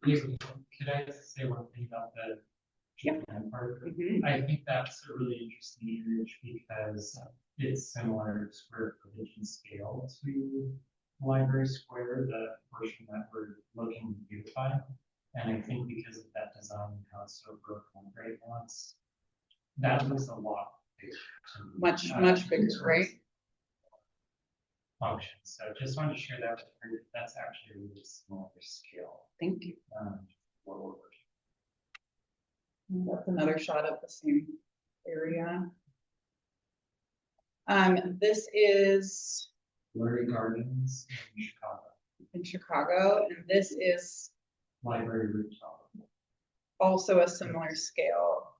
Could I say one thing about the Japan part? I think that's a really interesting image because it's similar square footage and scale to Library Square, the portion that we're looking to beautify. And I think because of that design and how it's so broken on great once, that was a lot bigger. to me. Much bigger, right? Function. So just wanted to share that with her. That's actually a really smaller scale. Thank you. What we're That's another shot of the same area. This is Blurry Gardens in Chicago. in Chicago, and this is Library rooftop. also a similar scale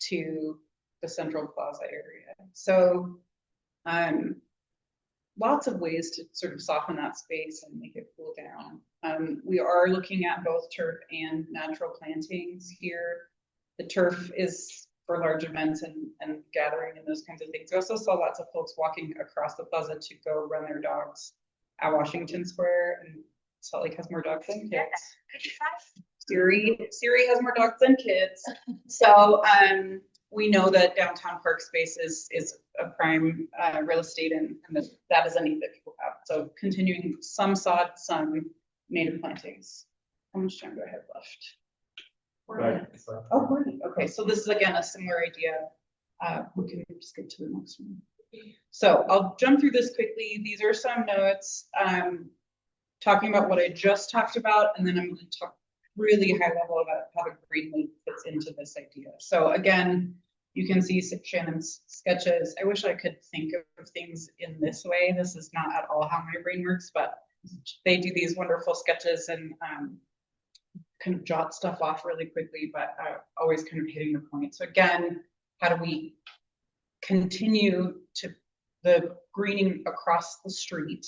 to the Central Plaza area. So, lots of ways to sort of soften that space and make it cool down. We are looking at both turf and natural plantings here. The turf is for large events and gathering and those kinds of things. We also saw lots of folks walking across the plaza to go run their dogs at Washington Square, and Salt Lake has more dogs than kids. Siri has more dogs than kids. So we know that downtown park space is a prime real estate, and that is a need that people have. So continuing some sod, some native plantings. How much time do I have left? Oh, 40. Okay, so this is again a similar idea. We can just get to the next one. So I'll jump through this quickly. These are some notes talking about what I just talked about, and then I'm going to talk really high level about how the green loop fits into this idea. So again, you can see Shannon's sketches. I wish I could think of things in this way. This is not at all how my brain works, but they do these wonderful sketches and kind of jot stuff off really quickly, but always kind of hitting the point. So again, how do we continue to the greening across the street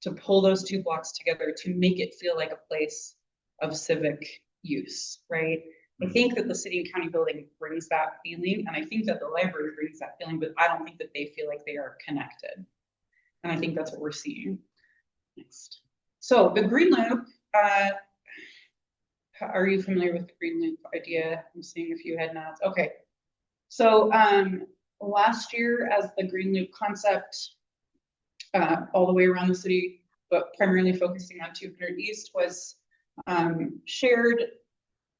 to pull those two blocks together to make it feel like a place of civic use, right? I think that the city and county building brings that feeling, and I think that the library brings that feeling, but I don't think that they feel like they are connected. And I think that's what we're seeing. Next. So the green loop, are you familiar with the green loop idea? I'm seeing a few head nods. Okay. So last year, as the green loop concept all the way around the city, but primarily focusing on 200 East was shared,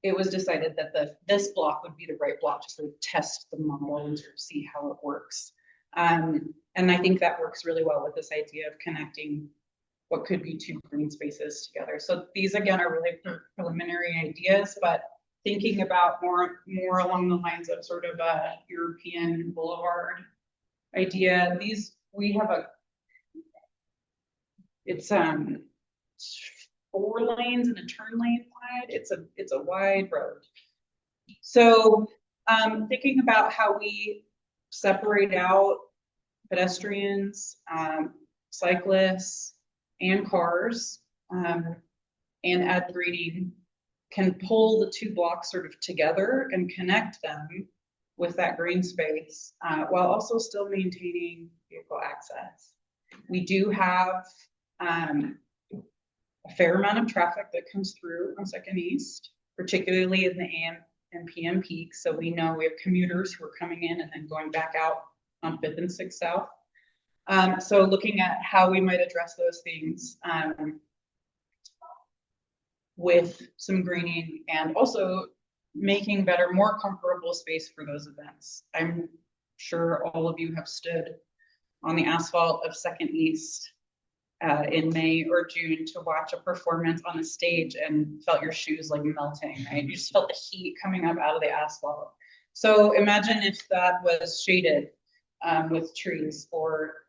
it was decided that this block would be the right block to sort of test the model and sort of see how it works. And I think that works really well with this idea of connecting what could be two green spaces together. So these again are really preliminary ideas, but thinking about more along the lines of sort of a European boulevard idea. We have it's 4 lanes and a turn lane wide. It's a wide road. So thinking about how we separate out pedestrians, cyclists, and cars, and add greening can pull the two blocks sort of together and connect them with that green space while also still maintaining vehicle access. We do have a fair amount of traffic that comes through on 2nd East, particularly in the AM and PM peaks. So we know we have commuters who are coming in and then going back out on 5th and 6th South. So looking at how we might address those things with some greening and also making better, more comfortable space for those events. I'm sure all of you have stood on the asphalt of 2nd East in May or June to watch a performance on the stage and felt your shoes like melting, right? You just felt the heat coming up out of the asphalt. So imagine if that was shaded with trees, or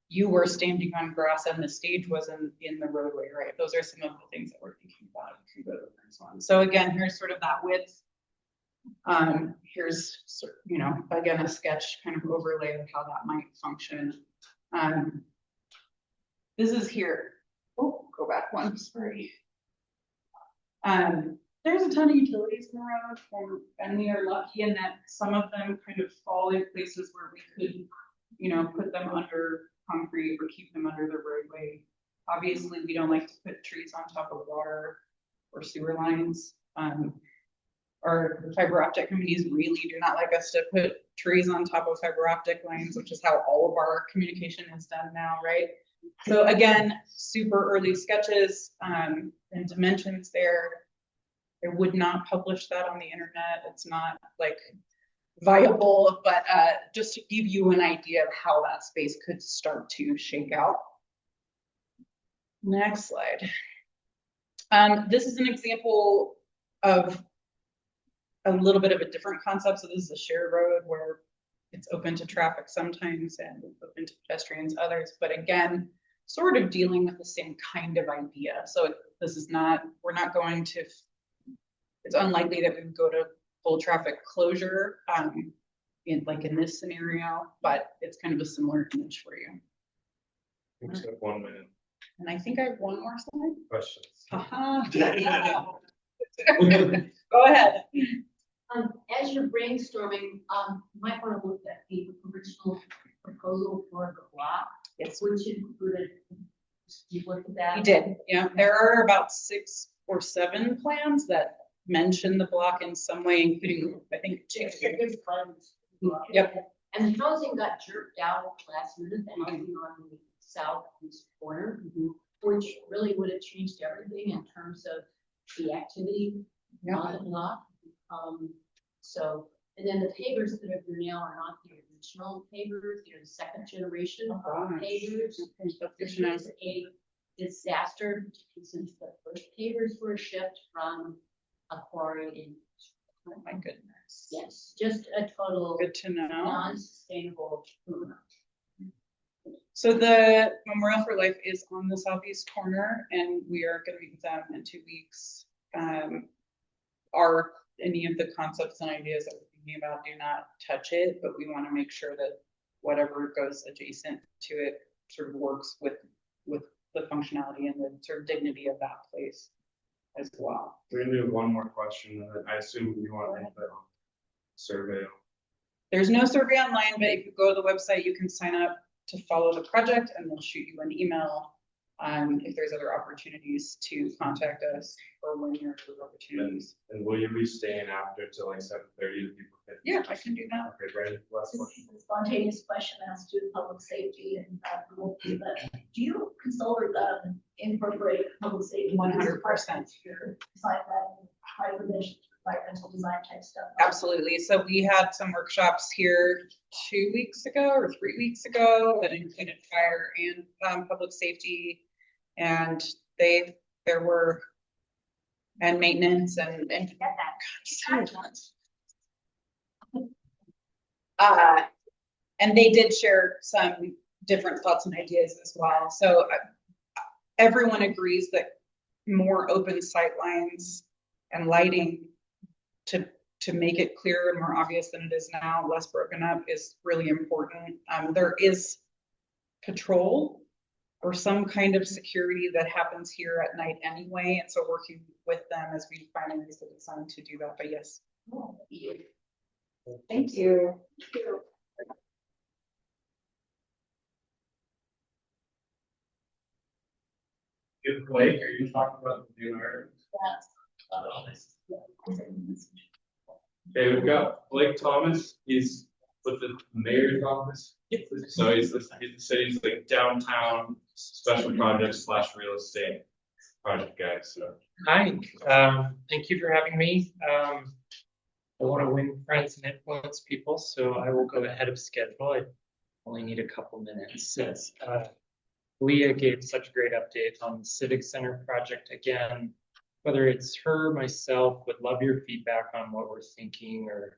you were standing on grass and the stage was in the roadway, right? Those are some of the things that we're thinking about. If you go to the next one. So again, here's sort of that width. Here's, you know, again, a sketch kind of overlay of how that might function. This is here. Oh, go back one, sorry. There's a ton of utilities in the road, and we are lucky in that some of them kind of fall in places where we could, you know, put them under concrete or keep them under the roadway. Obviously, we don't like to put trees on top of water or sewer lines. Our fiber optic companies really do not like us to put trees on top of fiber optic lines, which is how all of our communication is done now, right? So again, super early sketches and dimensions there. I would not publish that on the internet. It's not like viable, but just to give you an idea of how that space could start to shake out. Next slide. This is an example of a little bit of a different concept. So this is a shared road where it's open to traffic sometimes and open to pedestrians others, but again, sort of dealing with the same kind of idea. So this is not, we're not going to, it's unlikely that we would go to full traffic closure in this scenario, but it's kind of a similar image for you. Looks like 1 minute. And I think I have one more slide. Questions? Haha. Go ahead. As you're brainstorming, you might want to look at the original proposal for the block. Yes. Which included, you looked at that? We did, yeah. There are about 6 or 7 plans that mention the block in some way, including, I think, Yep. And the housing got jerked out last minute, the housing on the southeast corner, which really would have changed everything in terms of the activity on the block. So, and then the pavers that are there now are not the original pavers, they're the second generation pavers. This was a disaster since the first pavers were shipped from a quarry in. Oh my goodness. Yes, just a total. Good to know. Non-sustainable. So the Memorial for Life is on the southeast corner, and we are going to meet with them in 2 weeks. Are any of the concepts and ideas that we're thinking about, do not touch it, but we want to make sure that whatever goes adjacent to it sort of works with the functionality and the sort of dignity of that place as well. We're gonna do one more question, and then I assume you want to put on survey. There's no survey online, but if you go to the website, you can sign up to follow the project, and we'll shoot you an email if there's other opportunities to contact us or when there's opportunities. And will you be staying after till like 7:30 if people can? Yeah, I can do that. Okay, Brandon, last This question. is a spontaneous question asked to public safety and but do you consult or incorporate public safety? 100%. Design that, high provision, environmental design type stuff? Absolutely. So we had some workshops here 2 weeks ago or 3 weeks ago that included fire and public safety, and there were and maintenance and Get that. And they did share some different thoughts and ideas as well. So everyone agrees that more open sight lines and lighting to make it clearer and more obvious than it is now, less broken up, is really important. There is patrol or some kind of security that happens here at night anyway, and so working with them as we finalize the design to do that. But yes. Thank you. Good, Blake, are you talking about the new art? Okay, we've got Blake Thomas. He's with the mayor's office. So he's the city's like downtown special projects / real estate project guy. So Hi, thank you for having me. I want to win friends and influence people, so I will go ahead of schedule. I only need a couple minutes. Since Leah gave such a great update on the Civic Center project again. Whether it's her, myself, would love your feedback on what we're thinking or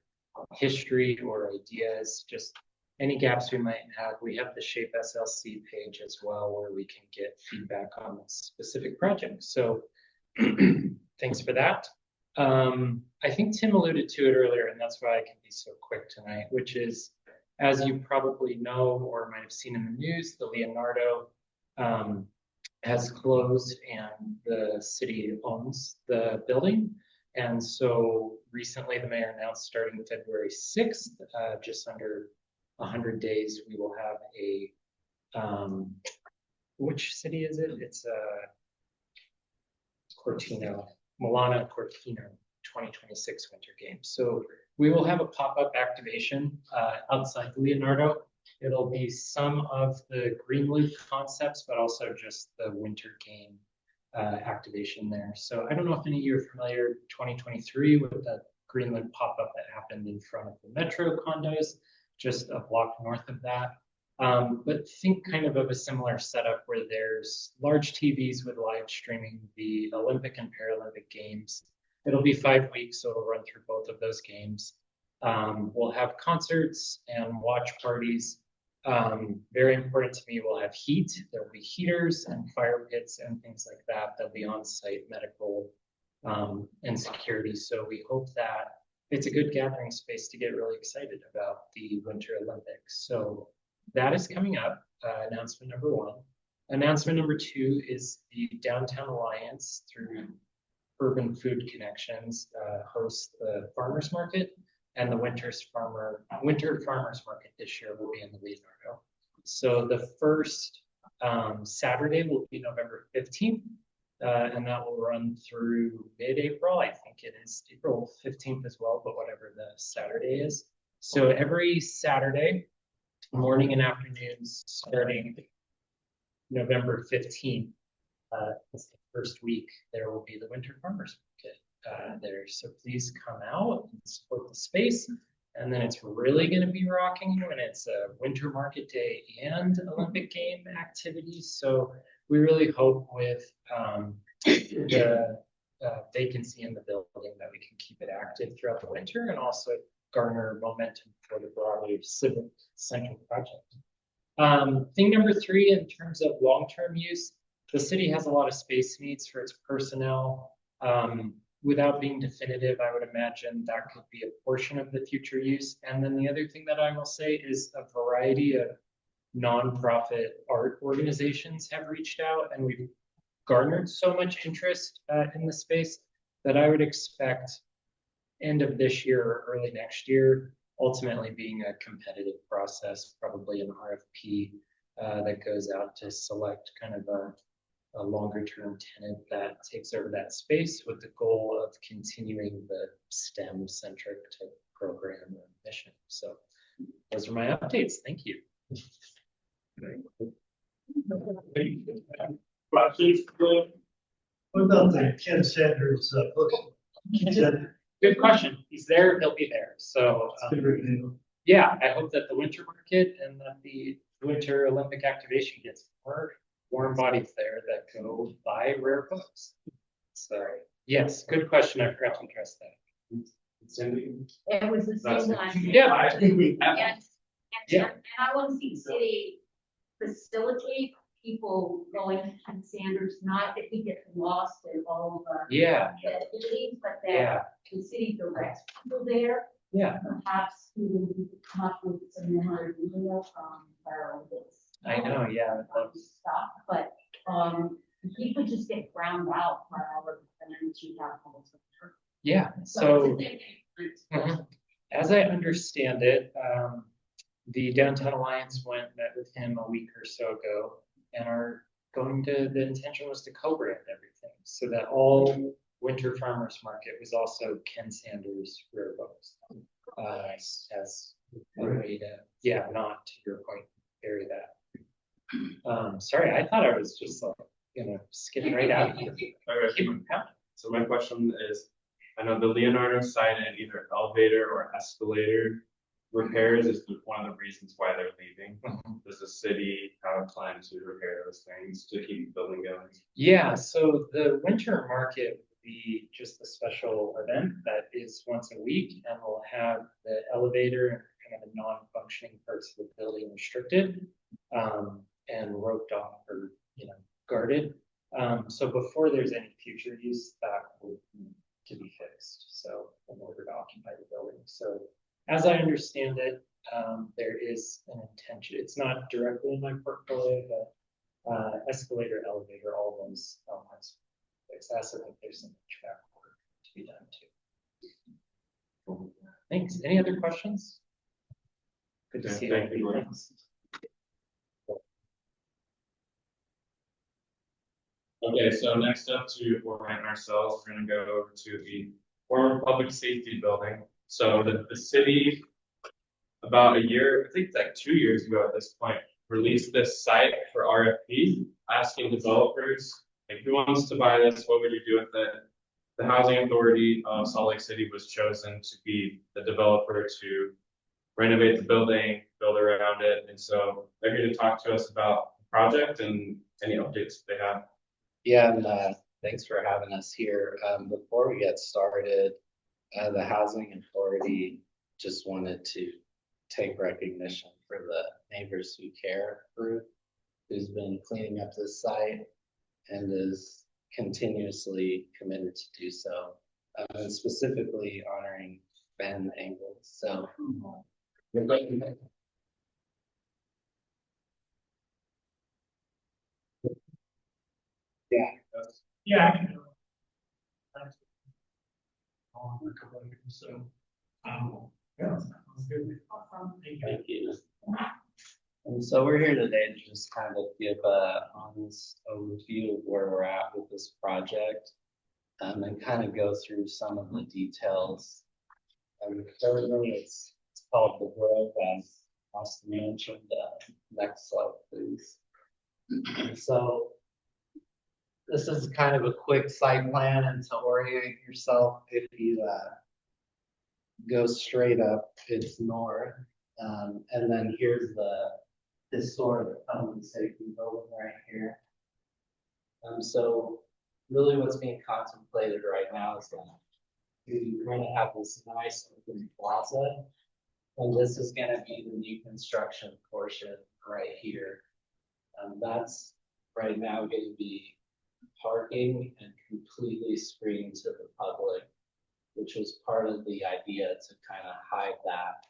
history or ideas, just any gaps we might have. We have the Shape SLC page as well where we can get feedback on specific projects. So thanks for that. I think Tim alluded to it earlier, and that's why I can be so quick tonight, which is, as you probably know or might have seen in the news, the Leonardo has closed and the city owns the building. And so recently the mayor announced starting February 6th, just under 100 days, we will have a, which city is it? It's Cortino, Milano Cortino 2026 Winter Games. So we will have a pop-up activation outside Leonardo. It'll be some of the green loop concepts, but also just the winter game activation there. So I don't know if any of you are familiar 2023 with the Greenland pop-up that happened in front of the Metro condos, just a block north of that. But think kind of a similar setup where there's large TVs with live streaming the Olympic and Paralympic Games. It'll be 5 weeks, so it'll run through both of those games. We'll have concerts and watch parties. Very important to me, we'll have heat. There'll be heaters and fire pits and things like that. There'll be on-site medical and security. So we hope that it's a good gathering space to get really excited about the Winter Olympics. So that is coming up, announcement number 1. Announcement number 2 is the Downtown Alliance through Urban Food Connections hosts the Farmers Market, and the Winter Farmers Market this year will be in the Leonardo. So the first Saturday will be November 15th, and that will run through mid-April. I think it is April 15th as well, but whatever the Saturday is. So every Saturday, morning and afternoons, starting November 15th, that's the first week, there will be the Winter Farmers Market there. So please come out and support the space. And then it's really going to be rocking when it's a Winter Market Day and Olympic game activities. So we really hope with the vacancy in the building that we can keep it active throughout the winter and also garner momentum for the broader Civic Central project. Thing number 3, in terms of long-term use, the city has a lot of space needs for its personnel. Without being definitive, I would imagine that could be a portion of the future use. And then the other thing that I will say is a variety of nonprofit art organizations have reached out, and we've garnered so much interest in the space that I would expect end of this year or early next year, ultimately being a competitive process, probably an RFP that goes out to select kind of a longer term tenant that takes over that space with the goal of continuing the STEM centric type program and mission. So those are my updates. Thank you. What about the Ken Sanders book? Good question. He's there, he'll be there. So yeah, I hope that the Winter Market and that the Winter Olympic activation gets more warm bodies there that go buy rare books. So yes, good question. I forgot to address that. It was the same last year. Yeah, I think we have. Yes. And I want to see the city facilitate people going to Ken Sanders, not that he gets lost in all the activities, but that the city directs people there. Yeah. Perhaps we would come up with some memorabilia from our I know, yeah. stuff, but he could just get ground out for all of the energy capital. Yeah, so as I understand it, the Downtown Alliance met with him a week or so ago and are going to, the intention was to co-brand everything so that all Winter Farmers Market was also Ken Sanders rare books. As a way to, not to your point, carry that. Sorry, I thought I was just like, skipping right out of here. So my question is, I know the Leonardo cited either elevator or escalator repairs is one of the reasons why they're leaving. Does the city have a plan to repair those things to keep the building going? Yeah, so the Winter Market will be just a special event that is once a week, and we'll have the elevator and kind of the non-functioning parts of the building restricted and roped off or guarded. So before there's any future use, that will need to be fixed. So in order to occupy the building. So as I understand it, there is an intention. It's not directly in my portfolio, but escalator, elevator, all of those have fixed. I also think there's some track work to be done too. Thanks. Any other questions? Good to see you. Thank you. Okay, so next up to orient ourselves, we're going to go over to the former public safety building. So the city, about a year, I think it's like 2 years ago at this point, released this site for RFP, asking developers Like, who wants to buy this? What would you do with it? The Housing Authority of Salt Lake City was chosen to be the developer to renovate the building, build around it. And so they're here to talk to us about the project and any updates they have. Yeah, and thanks for having us here. Before we get started, the Housing Authority just wanted to take recognition for the Neighbors Who Care group, who's been cleaning up this site and is continuously committed to do so, and specifically honoring Ben Engel. So. Yeah. Yeah. I can. So, yeah, sounds good. Thank you. And so we're here today to just kind of give a honest overview of where we're at with this project, and kind of go through some of the details. Everything it's called the Grove, as Austin mentioned. Next slide, please. So this is kind of a quick site plan, and to orient yourself, if you go straight up, it's north, and then here's the historic public safety building right here. So really what's being contemplated right now is that we're going to have this nice open plaza, and this is going to be the new construction portion right here. That's right now going to be parking and completely screened to the public, which was part of the idea to kind of hide that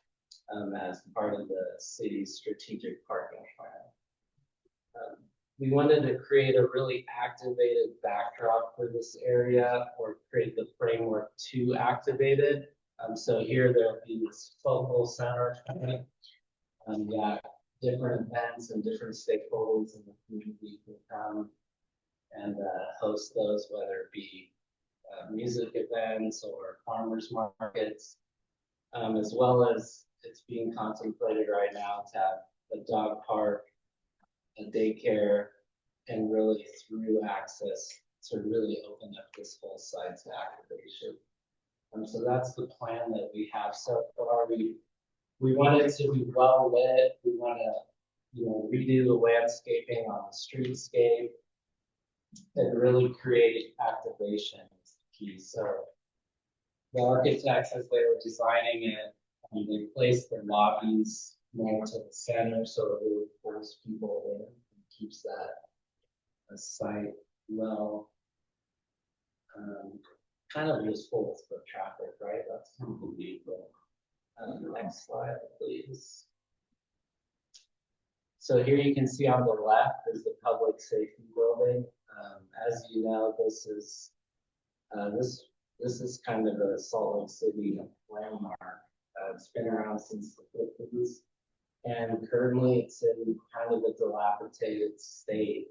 as part of the city's strategic parking plan. We wanted to create a really activated backdrop for this area, or create the framework to activate it. So here there'll be this focal center. Got different events and different stakeholders in the community can come and host those, whether it be music events or farmers markets, as well as it's being contemplated right now to have a dog park, a daycare, and really through access to really open up this whole site to activation. So that's the plan that we have so far. We want it to be well lit. We want to, redo the landscaping on the streetscape and really create activation is the key. So the architects, as they were designing it, they placed the lobbies more to the center so it really pulls people in and keeps that site well, kind of just full of foot traffic, right? That's kind of the vehicle. Next slide, please. So here you can see on the left is the public safety building. As you know, this is kind of a Salt Lake City landmark. It's been around since the 50s, and currently it's in kind of a dilapidated state.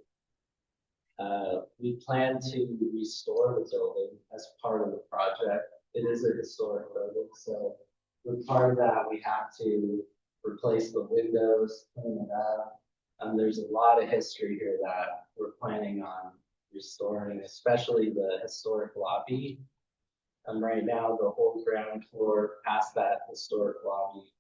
We plan to restore the building as part of the project. It is a historic building, so with part of that, we have to replace the windows, clean it up. There's a lot of history here that we're planning on restoring, especially the historic lobby. Right now, the whole ground floor past that historic lobby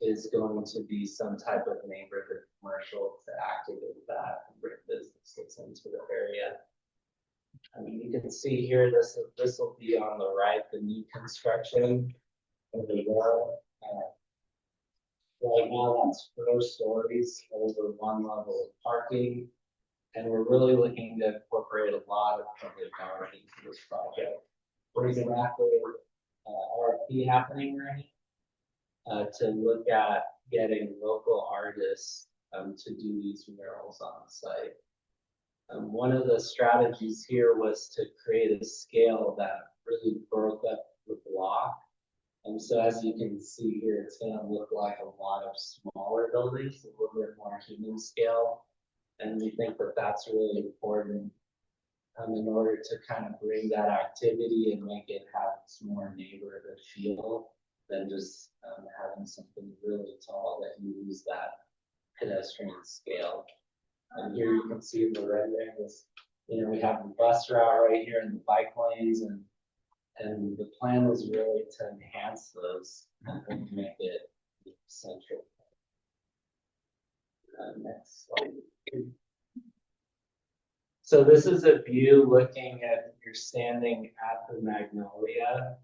is going to be some type of neighborhood commercial to activate that and bring businesses into the area. You can see here, this will be on the right, the new construction over there. Right now, that's 4 stories over 1 level of parking. And we're really looking to incorporate a lot of public art into this project. There's an active RFP happening right now to look at getting local artists to do these murals on the site. One of the strategies here was to create a scale that really broke up the block. So as you can see here, it's going to look like a lot of smaller buildings, a little bit more human scale. And we think that that's really important in order to kind of bring that activity and make it have this more neighborhood feel than just having something really tall that you use that pedestrian scale. And here you can see the rendering is You know, we have the bus route right here and the bike lanes, and the plan was really to enhance those and make it central. Next slide. So this is a view looking at, you're standing at the Magnolia,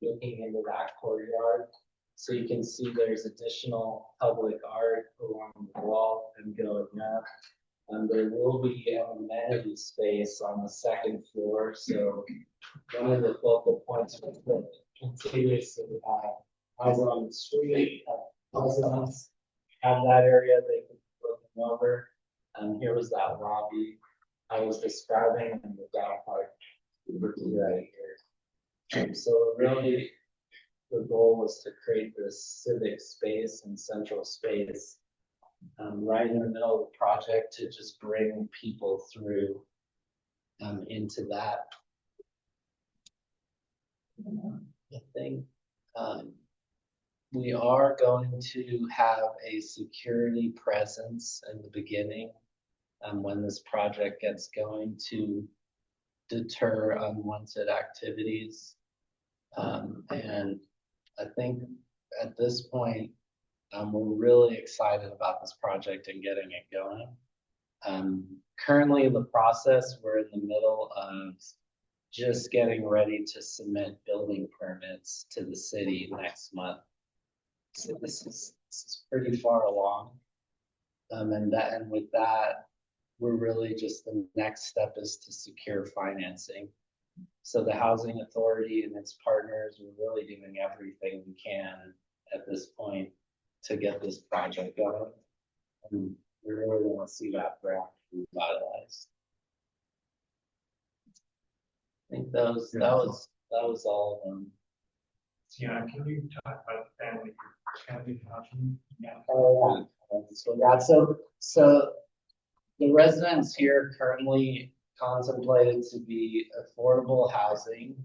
looking into that courtyard. So you can see there's additional public art along the wall and going up. There will be an amenity space on the second floor. So one of the focal points was the continuous eyes on the street, residents have that area they can be looking over. Here was that lobby I was describing, and the dog park right here. So really, the goal was to create this civic space and central space right in the middle of the project to just bring people through into that. I think we are going to have a security presence in the beginning when this project gets going to deter unwanted activities. And I think at this point, we're really excited about this project and getting it going. Currently in the process, we're in the middle of just getting ready to submit building permits to the city next month. So this is pretty far along. And with that, we're really just the next step is to secure financing. So the Housing Authority and its partners are really doing everything we can at this point to get this project going. And we really want to see that graph revitalized. I think that was all of them. Yeah, can you talk about family housing? Yeah. Oh, yeah. So the residents here currently contemplated to be affordable housing.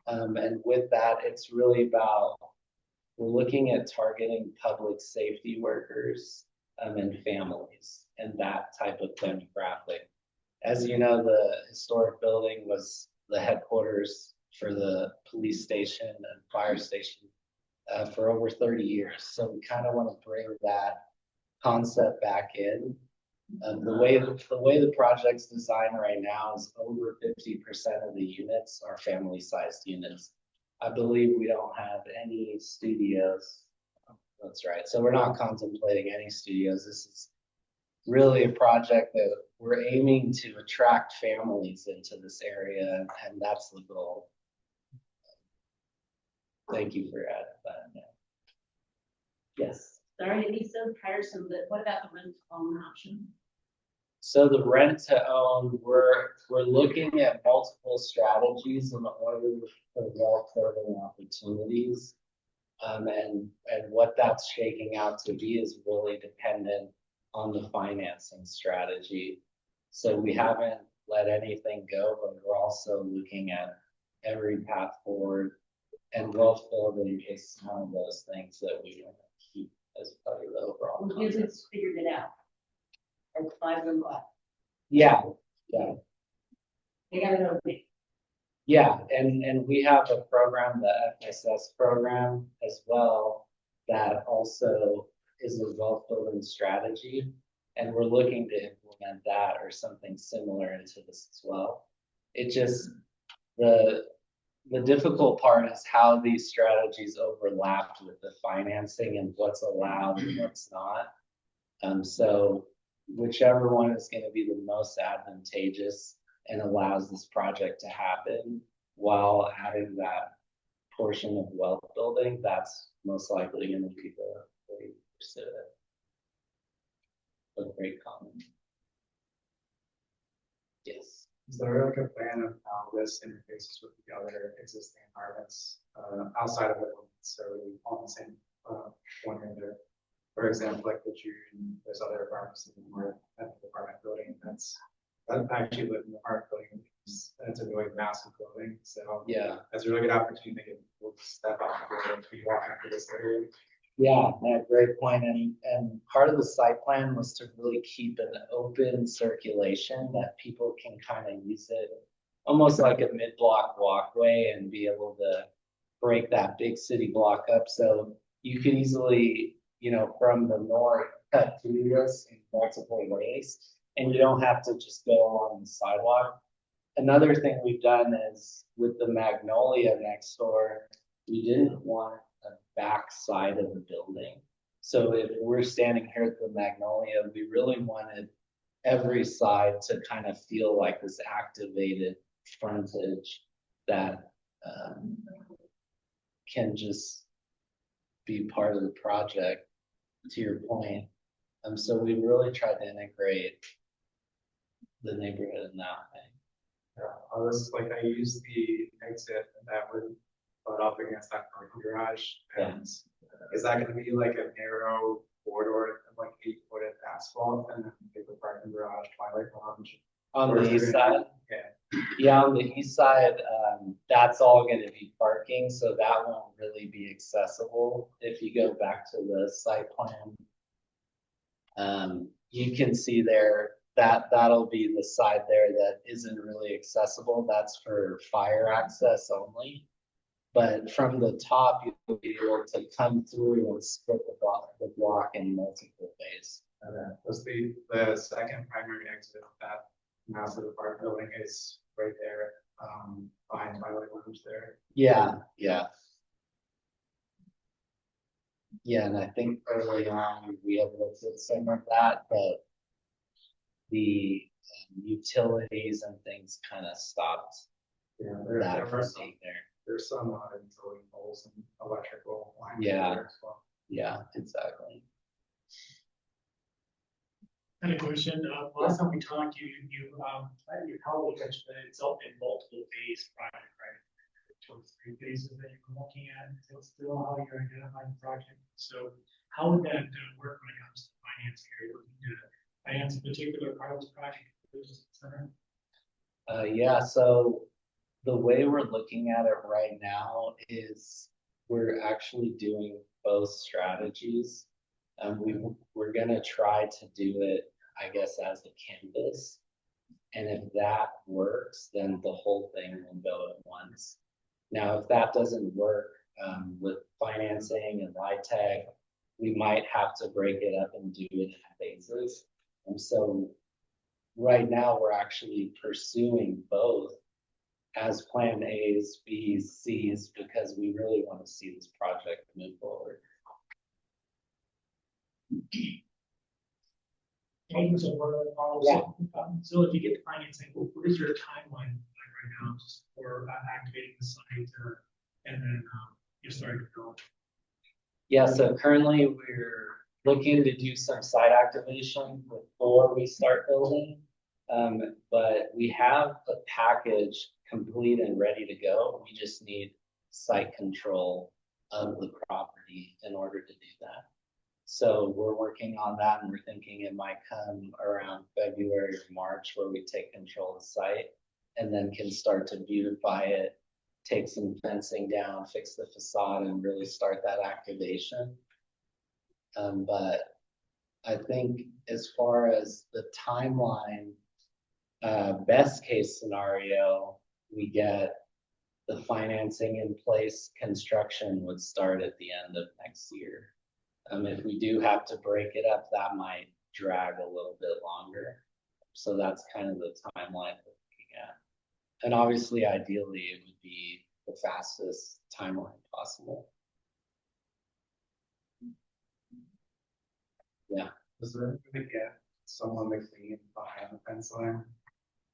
And with that, it's really about, we're looking at targeting public safety workers and families and that type of demographic. As you know, the historic building was the headquarters for the police station and fire station for over 30 years. So we kind of want to bring that concept back in. The way the project's designed right now is over 50% of the units are family-sized units. I believe we don't have any studios. That's right. So we're not contemplating any studios. This is really a project that we're aiming to attract families into this area, and that's the goal. Thank you for adding that. Yeah. Yes. Sorry to be so tiresome, but what about the rent to own option? So the rent to own, we're looking at multiple strategies in order for wealth building opportunities. And what that's shaking out to be is really dependent on the financing strategy. So we haven't let anything go, but we're also looking at every path forward, and wealth building is one of those things that we want to keep as part of the overall. You just figured it out. Or 5 and 5. Yeah. They gotta know me. Yeah, and we have a program, the FSS program as well, that also is a wealth building strategy. And we're looking to implement that or something similar into this as well. It just, the difficult part is how these strategies overlapped with the financing and what's allowed and what's not. So whichever one is going to be the most advantageous and allows this project to happen while having that portion of wealth building, that's most likely going to be the way to pursue it. A great comment. Yes. Is there like a plan of how this interfaces with the other existing apartments outside of it? So on the same one in there. For example, like the June, there's other apartments in the north at the apartment building. I've actually lived in the apartment building. That's a really massive building. So yeah, that's a really good opportunity to step out and be walking through this area. Yeah, great point. And part of the site plan was to really keep an open circulation that people can kind of use it almost like a mid-block walkway and be able to break that big city block up. So you could easily, from the north, cut through this in multiple ways, and you don't have to just go along the sidewalk. Another thing we've done is with the Magnolia next door, we didn't want a back side of the building. So if we're standing here at the Magnolia, we really wanted every side to kind of feel like this activated frontage that can just be part of the project, to your point. So we really tried to integrate the neighborhood in that way. Yeah, I used the exit that would butt up against that parking garage. And is that gonna be like a narrow corridor of like 8 foot of asphalt and then the parking garage, Twilight Lounge? On the east side? Yeah. Yeah, on the east side, that's all gonna be parking, so that won't really be accessible. If you go back to the site plan, you can see there that'll be the side there that isn't really accessible. That's for fire access only. But from the top, you'll be able to come through and split the block in multiple ways. That's the second primary exit of that massive apartment building is right there, behind Twilight Lounge there. Yeah. Yeah, and I think early on we have looked at some of that, but the utilities and things kind of stopped. Yeah, that from being there. There's some utility poles and electrical lines. Yeah. there as well. Yeah, exactly. I had a question. Last time we talked, you probably mentioned that it's up in multiple phase project, right? 2 or 3 phases that you're looking at. That's still how you're identifying the project. So how would that work when it comes to financing? Are you looking to finance a particular part of this project? Yeah, so the way we're looking at it right now is we're actually doing both strategies. We're gonna try to do it, I guess, as a canvas. And if that works, then the whole thing will go at once. Now, if that doesn't work with financing and LIHTC, we might have to break it up and do it in phases. And so right now we're actually pursuing both as plan A's, B's, C's, because we really want to see this project move forward. So if you get the financing, what is your timeline like right now just for activating the site and then you're starting to go? Yeah, so currently we're looking to do some site activation before we start building. But we have a package complete and ready to go. We just need site control of the property in order to do that. So we're working on that, and we're thinking it might come around February or March where we take control of the site and then can start to beautify it, take some fencing down, fix the facade, and really start that activation. But I think as far as the timeline, best case scenario, we get the financing in place, construction would start at the end of next year. If we do have to break it up, that might drag a little bit longer. So that's kind of the timeline we're looking at. And obviously, ideally, it would be the fastest timeline possible. Yeah. Is there gonna get someone to clean behind the fence line?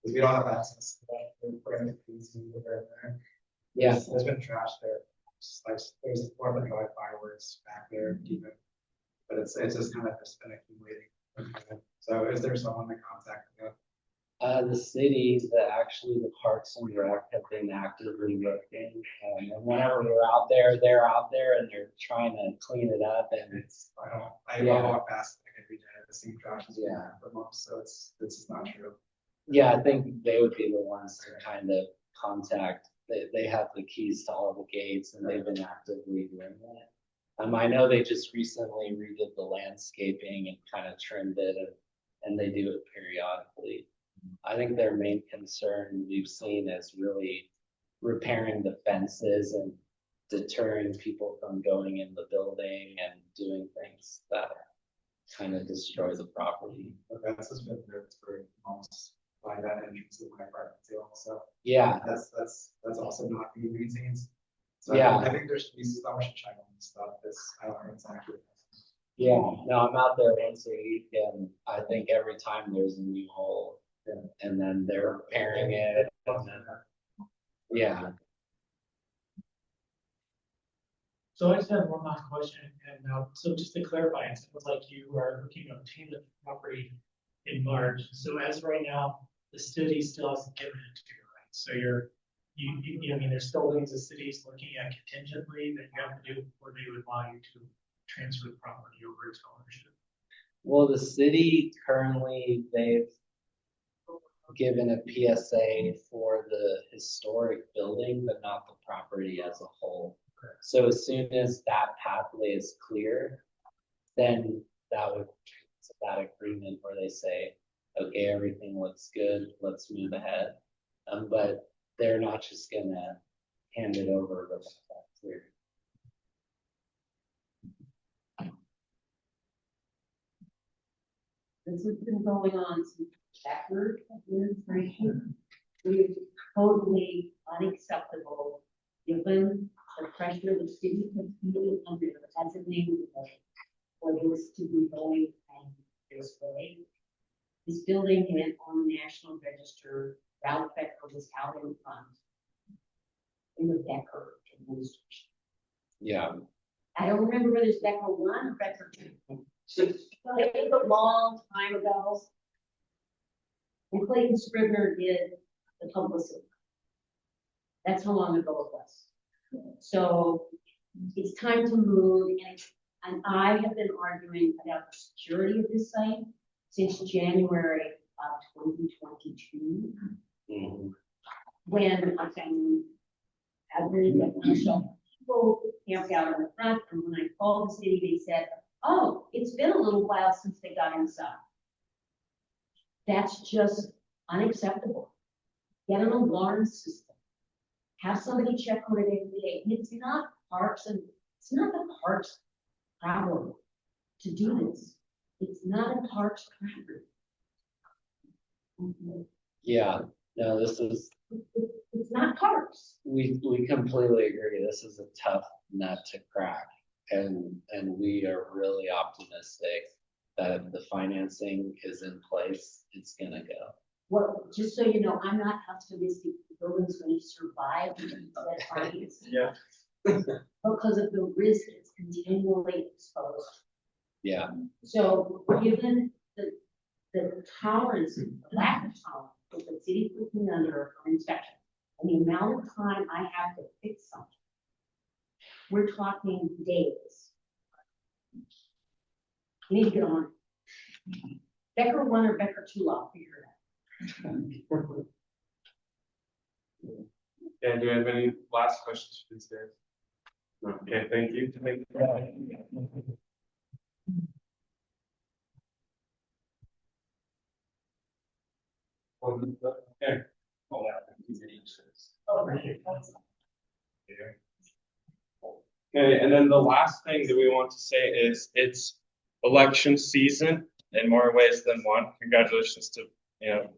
Because we don't have access to that. We're gonna clean some of it there. Yeah. There's been trash there. There's a 4th of July fireworks back there, even. But it's just kind of just been accumulating. So is there someone to contact? The city, actually the Parks and Rec have been actively looking. And whenever we're out there, they're out there and they're trying to clean it up. And I walk past like every day. The same trash is for months, so it's just not true. Yeah, I think they would be the ones to kind of contact. They have the keys to all the gates and they've been actively doing that. I know they just recently redid the landscaping and kind of trimmed it, and they do it periodically. I think their main concern we've seen is really repairing the fences and deterring people from going in the building and doing things that kind of destroy the property. The fence has been there for almost by that entrance of my apartment too, also. Yeah. That's also not being maintained. So Yeah. I think there should be some check on this stuff, I don't know exactly. Yeah, no, I'm out there once a week and I think every time there's a new hole and then they're repairing it. And then, yeah. So I just have one last question, and so just to clarify, it sounds like you are looking to obtain the property in March. So as of right now, the city still hasn't given it to you, right? So I mean, there's still things the city's looking at contingently that you have to do before they would allow you to transfer the property over to ownership. Well, the city currently, they've given a PSA for the historic building, but not the property as a whole. So as soon as that pathway is clear, then it's that agreement where they say, okay, everything looks good, let's move ahead. But they're not just gonna hand it over without that clear. This has been going on since Chapter administration. It's totally unacceptable, given the pressure the city has been under as a neighborhood for this to be going this way. This building went on the National Register. Ralph Becker was out in front. In the Becker administration. Yeah. I don't remember whether it's Becker 1 or Becker 2. It was a long time ago. And Clayton Scribner did the publicity. That's how long ago it was. So it's time to move, and I have been arguing about the security of this site since January of 2022. Mm-hmm. When I found people camped out on the front, and when I called the city, they said, oh, it's been a little while since they got inside. That's just unacceptable. Get an alarm system. Have somebody check on it every day. It's not the parks problem to do this. It's not a parks problem. Yeah, no, this is. It's not parks. We completely agree. This is a tough nut to crack, and we are really optimistic that if the financing is in place, it's gonna go. Well, just so you know, I'm not optimistic the building's going to survive that financing. Yeah. Because of the risk it's continually exposed. Yeah. So given the tolerance, the lack of tolerance that the city put me under for inspection, and the amount of time I have to fix something, we're talking days. You need to get on. Becker 1 or Becker 2, I'll figure it out. Yeah, do you have any last questions for these guys? No. Okay, thank you. Okay, and then the last thing that we want to say is it's election season in more ways than one. Congratulations to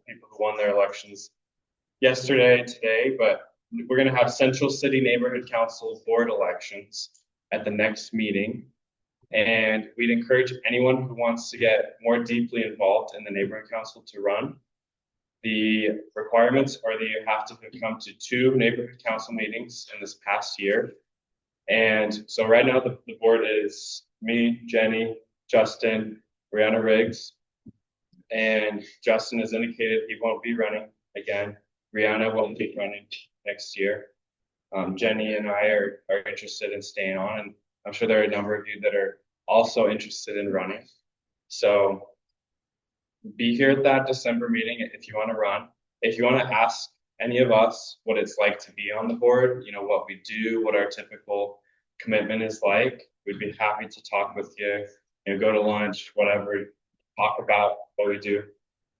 people who won their elections yesterday and today, but we're going to have Central City Neighborhood Council board elections at the next meeting. And we'd encourage anyone who wants to get more deeply involved in the neighborhood council to run. The requirements are that you have to have come to 2 neighborhood council meetings in this past year. And so right now the board is me, Jenny, Justin, Brianna Riggs, and Justin has indicated he won't be running again. Brianna won't be running next year. Jenny and I are interested in staying on, and I'm sure there are a number of you that are also interested in running. So be here at that December meeting if you want to run. If you want to ask any of us what it's like to be on the board, what we do, what our typical commitment is like. We'd be happy to talk with you, go to lunch, whatever, talk about what we do.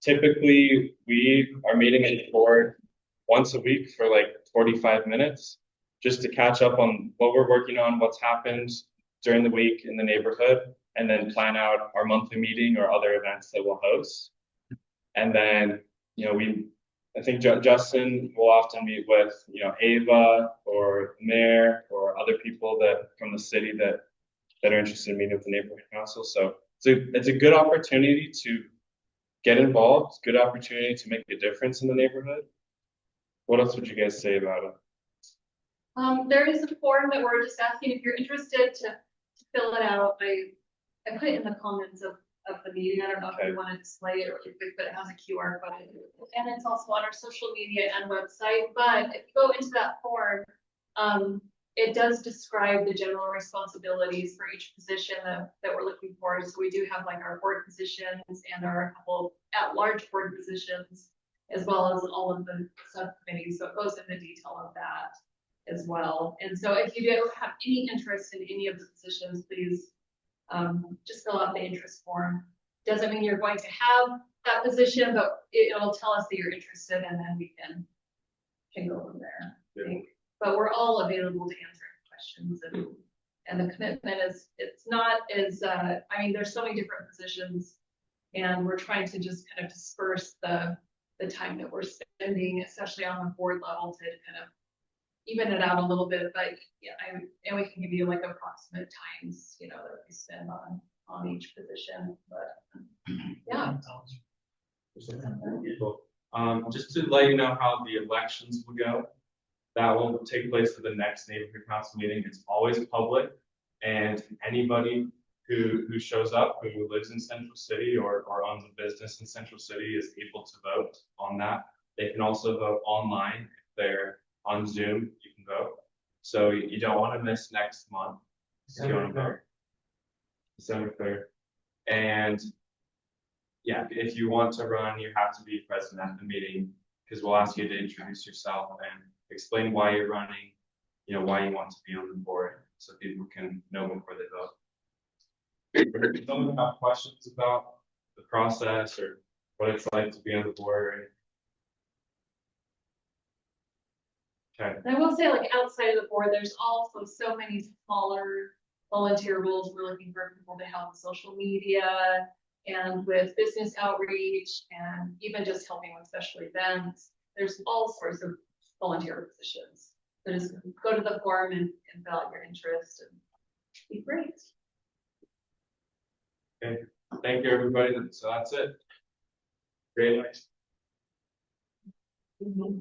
Typically, we are meeting as a board once a week for like 45 minutes, just to catch up on what we're working on, what's happened during the week in the neighborhood, and then plan out our monthly meeting or other events that we'll host. And then, I think Justin will often meet with, Ava or the mayor or other people that from the city that are interested in meeting with the neighborhood council. So it's a good opportunity to get involved. It's a good opportunity to make a difference in the neighborhood. What else would you guys say about it? There is a form that we're just asking if you're interested to fill it out. I put it in the comments of the meeting. I don't know if you want to display it really quick, but it has a QR code. And it's also on our social media and website. But if you go into that form, it does describe the general responsibilities for each position that we're looking for. So we do have like our board positions, and there are a couple at-large board positions, as well as all of the subcommittees. So it goes into detail of that as well. And so if you do have any interest in any of the positions, please just fill out the interest form. Doesn't mean you're going to have that position, but it'll tell us that you're interested, and then we can go from there. Yeah. But we're all available to answer questions, and the commitment is, it's not as, there's so many different positions, and we're trying to just kind of disperse the time that we're spending, especially on the board level, to kind of even it out a little bit. But yeah, and we can give you like approximate times, that we spend on each position. But yeah. Just to let you know how the elections will go. That will take place at the next neighborhood council meeting. It's always public, and anybody who shows up, who lives in Central City or owns a business in Central City, is able to vote on that. They can also vote online. If they're on Zoom, you can vote. So you don't want to miss next month. If you want to vote. December 3rd. And yeah, if you want to run, you have to be present at the meeting, because we'll ask you to introduce yourself and explain why you're running, why you want to be on the board, so people can know before they vote. If someone have questions about the process or what it's like to be on the board. Okay. And I will say, like, outside of the board, there's also so many smaller volunteer roles. We're looking for people to help with social media and with business outreach, and even just helping with special events. There's all sorts of volunteer positions. So just go to the forum and fill out your interest, and be great. Okay, thank you, everybody. So that's it. Great. Mm-hmm.